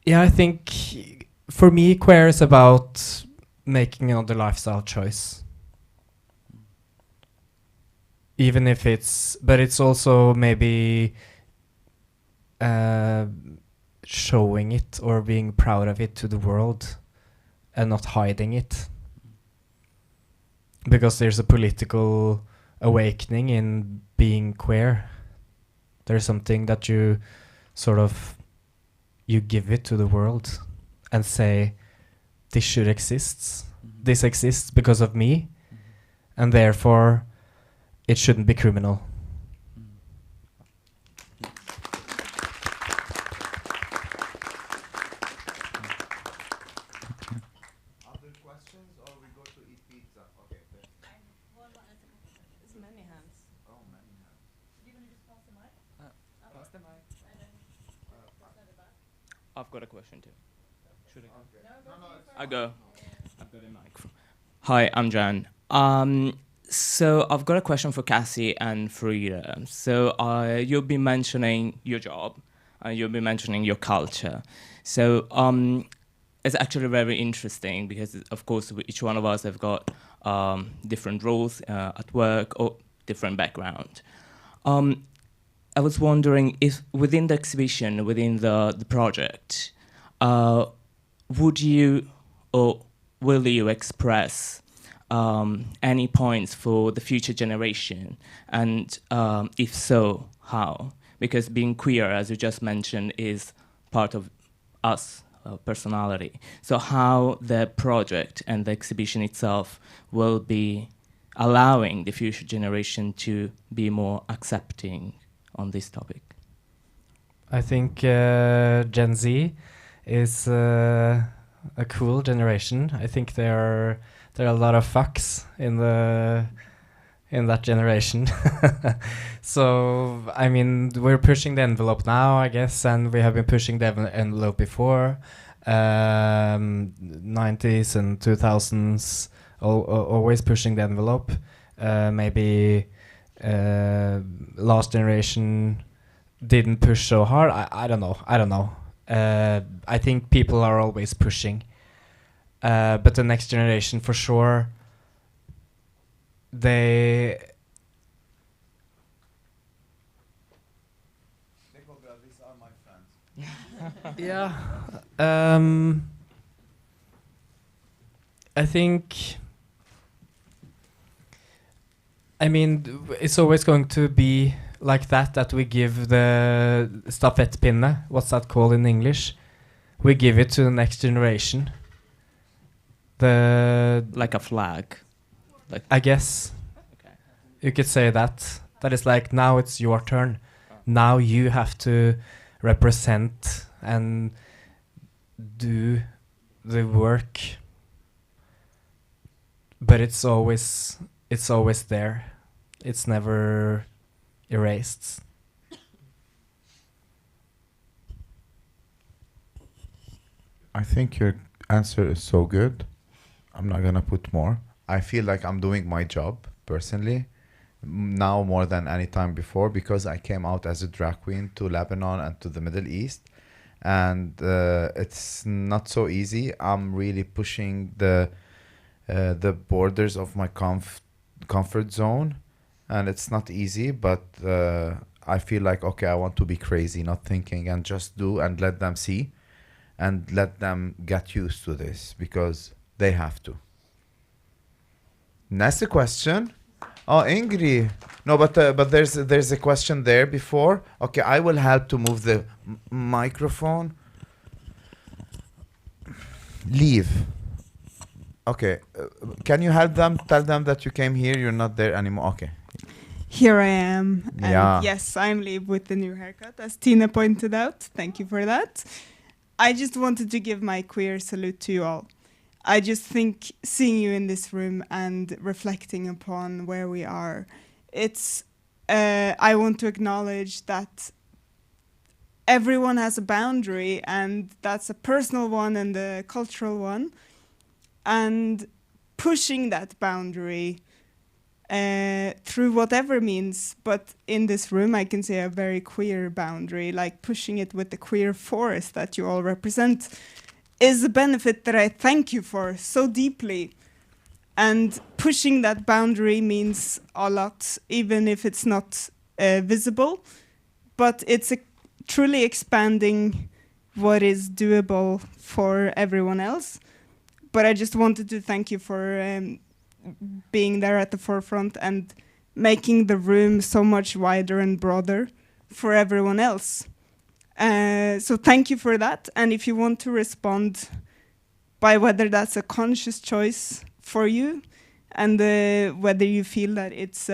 yeah, I think for me, queer is about making another lifestyle choice. Even if but it's also maybe showing it or being proud of it to the world and not hiding it. Because there's a political awakening in being queer. There's something that you sort of, you give it to the world and say, this should exist. This exists because of me. And therefore, it shouldn't be criminal. Other questions, or we go to eat pizza? Okay. There's many hands. Oh, many hands. Pass the mic. I've got a question too. Should I go? I go. I've got a mic. Hi, I'm Jan. So I've got a question for Cassie and Frida. So you've been mentioning your job, and you've been mentioning your culture. So it's actually very interesting because, of course, each one of us have got different roles at work or different background. I was wondering if within the exhibition, within the project, would you or will you express any points for the future generation? And if so, how? Because being queer, as you just mentioned, is part of us, personality. So how the project and the exhibition itself will be allowing the future generation to be more accepting on this topic? I think Gen Z is a cool generation. I think there are a lot of fucks in that generation. So I mean, we're pushing the envelope now, I guess, and we have been pushing the envelope before. 90s and 2000s, always pushing the envelope. Maybe last generation didn't push so hard. I don't know. I think people are always pushing. But the next generation, for sure, these are my friends. Yeah. I think, I mean, it's always going to be like that we give the stafettpinne, what's that called in English? We give it to the next generation. Like a flag. I guess. Okay. You could say that. That is like, now it's your turn. Now you have to represent and do the work. But it's always there. It's never erased. I think your answer is so good. I'm not gonna put more. I feel like I'm doing my job personally now more than any time before, because I came out as a drag queen to Lebanon and to the Middle East, and it's not so easy. I'm really pushing the borders of my comfort zone, and it's not easy, but I feel like, okay, I want to be crazy, not thinking, and just do and let them see and let them get used to this, because they have to. Next question. Oh, Ingrid. No, but there's a question there before. Okay, I will help to move the microphone. Leave. Okay, can you help them? Tell them that you came here. You're not there anymore. Okay. Here I am. And Yeah. yes, I'm Liv with the new haircut, as Tina pointed out. Thank you for that. I just wanted to give my queer salute to you all. I just think seeing you in this room and reflecting upon where we are, I want to acknowledge that everyone has a boundary, and that's a personal one and a cultural one. And pushing that boundary through whatever means, but in this room I can say a very queer boundary, like pushing it with the queer force that you all represent, is a benefit that I thank you for so deeply. And pushing that boundary means a lot, even if it's not visible, but it's truly expanding what is doable for everyone else. But I just wanted to thank you for being there at the forefront and making the room so much wider and broader for everyone else. So thank you for that. And if you want to respond by whether that's a conscious choice for you, and whether you feel that it's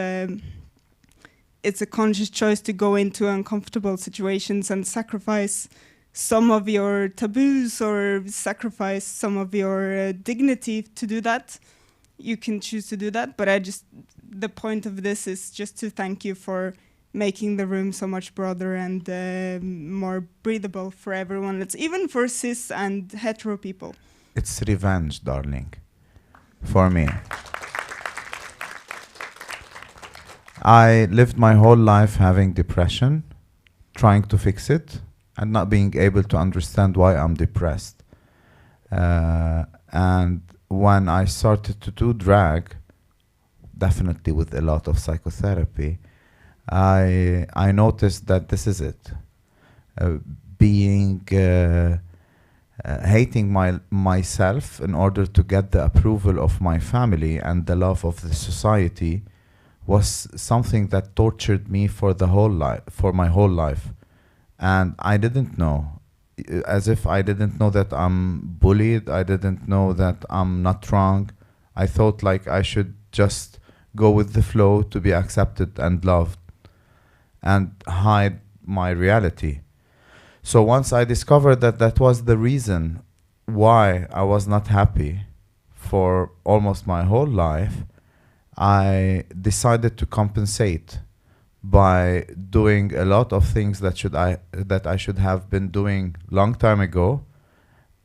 it's a conscious choice to go into uncomfortable situations and sacrifice some of your taboos or sacrifice some of your dignity to do that. You can choose to do that, but the point of this is just to thank you for making the room so much broader and more breathable for everyone. It's even for cis and hetero people. It's revenge, darling, for me. I lived my whole life having depression, trying to fix it, and not being able to understand why I'm depressed. And when I started to do drag, definitely with a lot of psychotherapy, I noticed that this is it. Hating myself in order to get the approval of my family and the love of the society was something that tortured me for my whole life. And I didn't know, as if I didn't know that I'm bullied, I didn't know that I'm not wrong. I thought like I should just go with the flow to be accepted and loved and hide my reality. So once I discovered that that was the reason why I was not happy for almost my whole life, I decided to compensate by doing a lot of things that I should have been doing long time ago.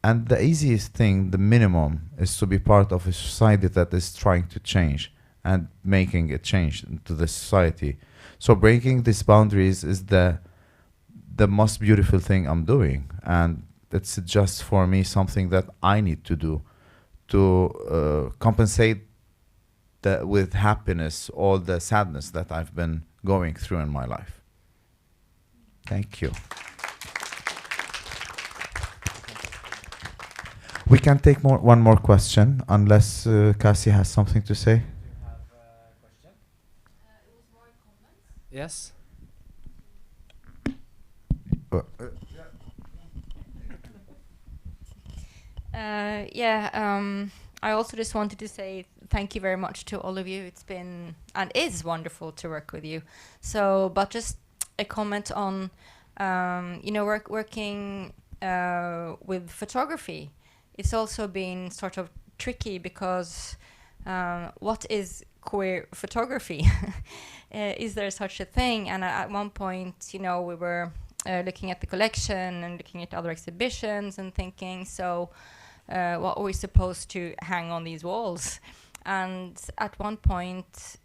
And the easiest thing, the minimum, is to be part of a society that is trying to change and making a change into the society. So breaking these boundaries is the most beautiful thing I'm doing, and it's just for me something that I need to do to compensate with happiness all the sadness that I've been going through in my life. Thank you. We can take one more question, unless Cassie has something to say. Yes. I also just wanted to say thank you very much to all of you. It's been and is wonderful to work with you. So, but just a comment on, working with photography. It's also been sort of tricky because what is queer photography? Is there such a thing? And at one point, we were looking at the collection and looking at other exhibitions and thinking, so what are we supposed to hang on these walls? And at one point,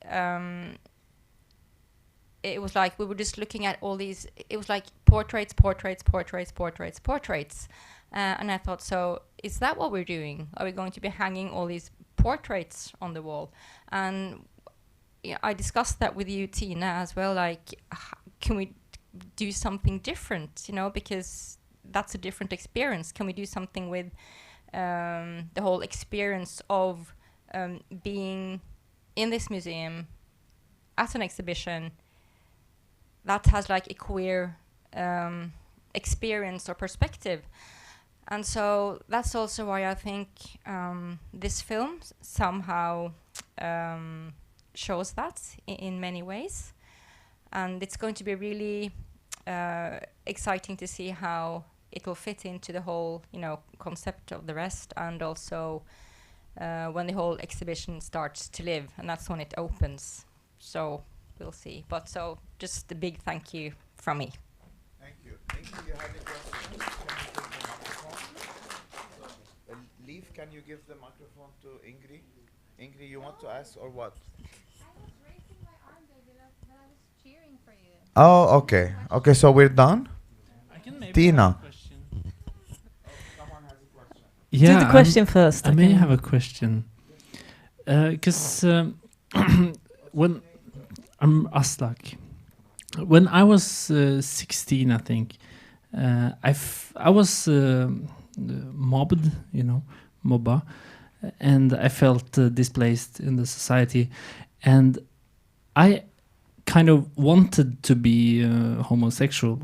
it was like we were just looking at all these, it was like portraits. And I thought, so is that what we're doing? Are we going to be hanging all these portraits on the wall? And I discussed that with you, Tina, as well. Like, can we do something different? Because that's a different experience. Can we do something with the whole experience of being in this museum at an exhibition that has like a queer experience or perspective? And so that's also why I think this film somehow shows that in many ways. And it's going to be really exciting to see how it will fit into the whole, concept of the rest, and also when the whole exhibition starts to live, and that's when it opens. So we'll see. But so just a big thank you from me. Thank you. Thank you. You have any questions? Leaf, can you give the microphone to Ingrid? Ingrid, you want to ask or what? I was raising my arm, baby, but I was cheering for you. Oh, okay. Okay, so we're done? I can maybe Tina. have a question. Someone has a question. Do the question first. I may have a question. Because when I'm Aslak, when I was 16, I think, I was mobbed, mobba, and I felt displaced in the society, and I kind of wanted to be homosexual.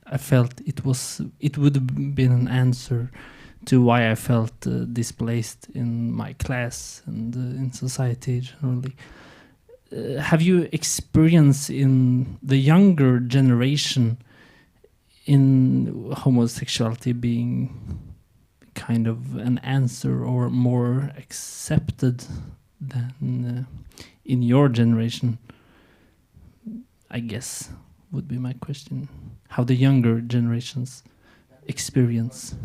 I felt it would have been an answer to why I felt displaced in my class and in society generally. have you experience in the younger generation in homosexuality being kind of an answer or more accepted than in your generation? I guess would be my question. How the younger generations experience.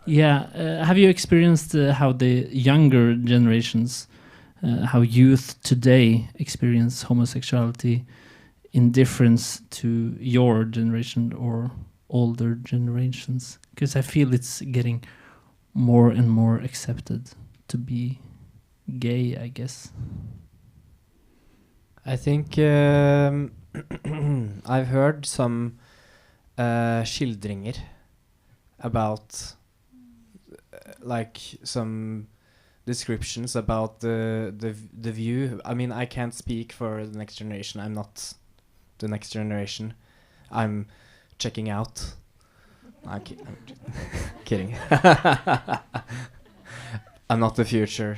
Yeah, have you experienced how the younger generations, how youth today experience homosexuality in difference to your generation or older generations? Because I feel it's getting more and more accepted to be gay, I guess. I think I've heard some skildringer about like some descriptions about the view. I mean, I can't speak for the next generation. I'm not the next generation. I'm checking out. I'm kidding. I'm not the future.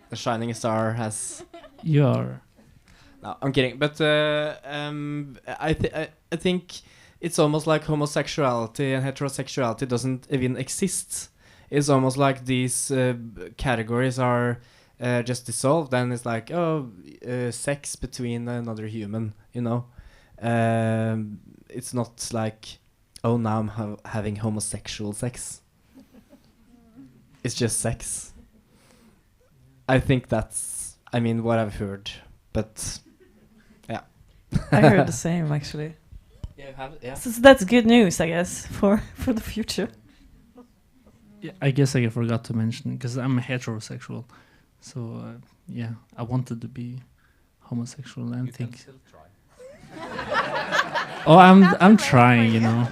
The shining star has. You are. No, I'm kidding. But I think it's almost like homosexuality and heterosexuality doesn't even exist. It's almost like these categories are just dissolved, and it's like, sex between another human, you know. It's not like, oh, now I'm having homosexual sex. It's just sex. I think that's, I mean, what I've heard, but yeah. I heard the same, actually. Yeah. So that's good news, I guess, for the future. Yeah, I guess I forgot to mention, because I'm heterosexual, so yeah, I wanted to be homosexual and think. Can still try. Oh, I'm trying, you know.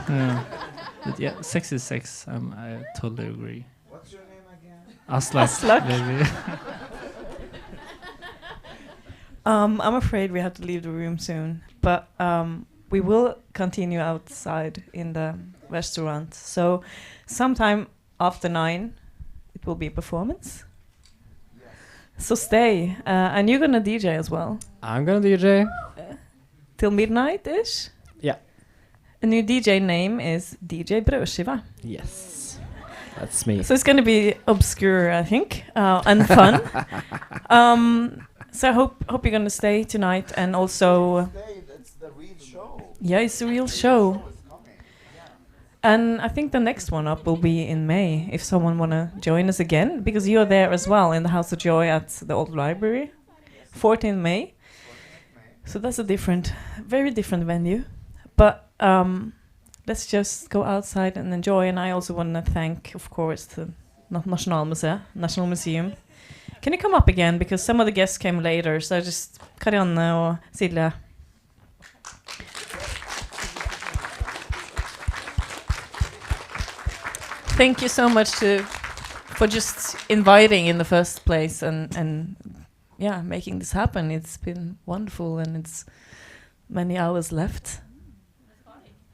But yeah, sex is sex. I totally agree. What's your name again? Aslak, baby. I'm afraid we have to leave the room soon, but we will continue outside in the restaurant. So sometime after 9, it will be a performance. Yes. So stay, and you're gonna DJ as well. I'm gonna DJ. Till midnight-ish? Yeah. A new DJ name is DJ Brødskive. Yes, that's me. So it's going to be obscure, I think, and fun. So I hope you're going to stay tonight, and also. That's the real show. Yeah, it's a real show. And I think the next one up will be in May, if someone want to join us again, because you're there as well in the House of Joy at the old library, 14th May. So that's a very different venue. But let's just go outside and enjoy. And I also want to thank, of course, the National Museum. Can you come up again? Because some of the guests came later. So just Karianne og Silje. Thank you so much for just inviting in the first place and yeah, making this happen. It's been wonderful, and it's many hours left.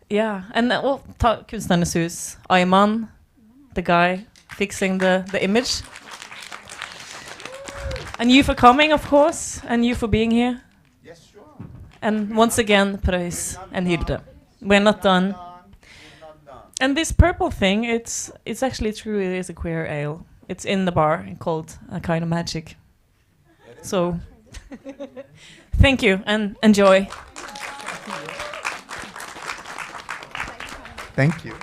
Yeah, and Kunstnernes Hus, Ayman, the guy fixing the image. And you for coming, of course, and you for being here. Yes, sure. And once again, Preus and Hilde. We're not done. And this purple thing, it's actually true. It is a queer ale. It's in the bar called A Kind of Magic. So, thank you and enjoy. Thank you.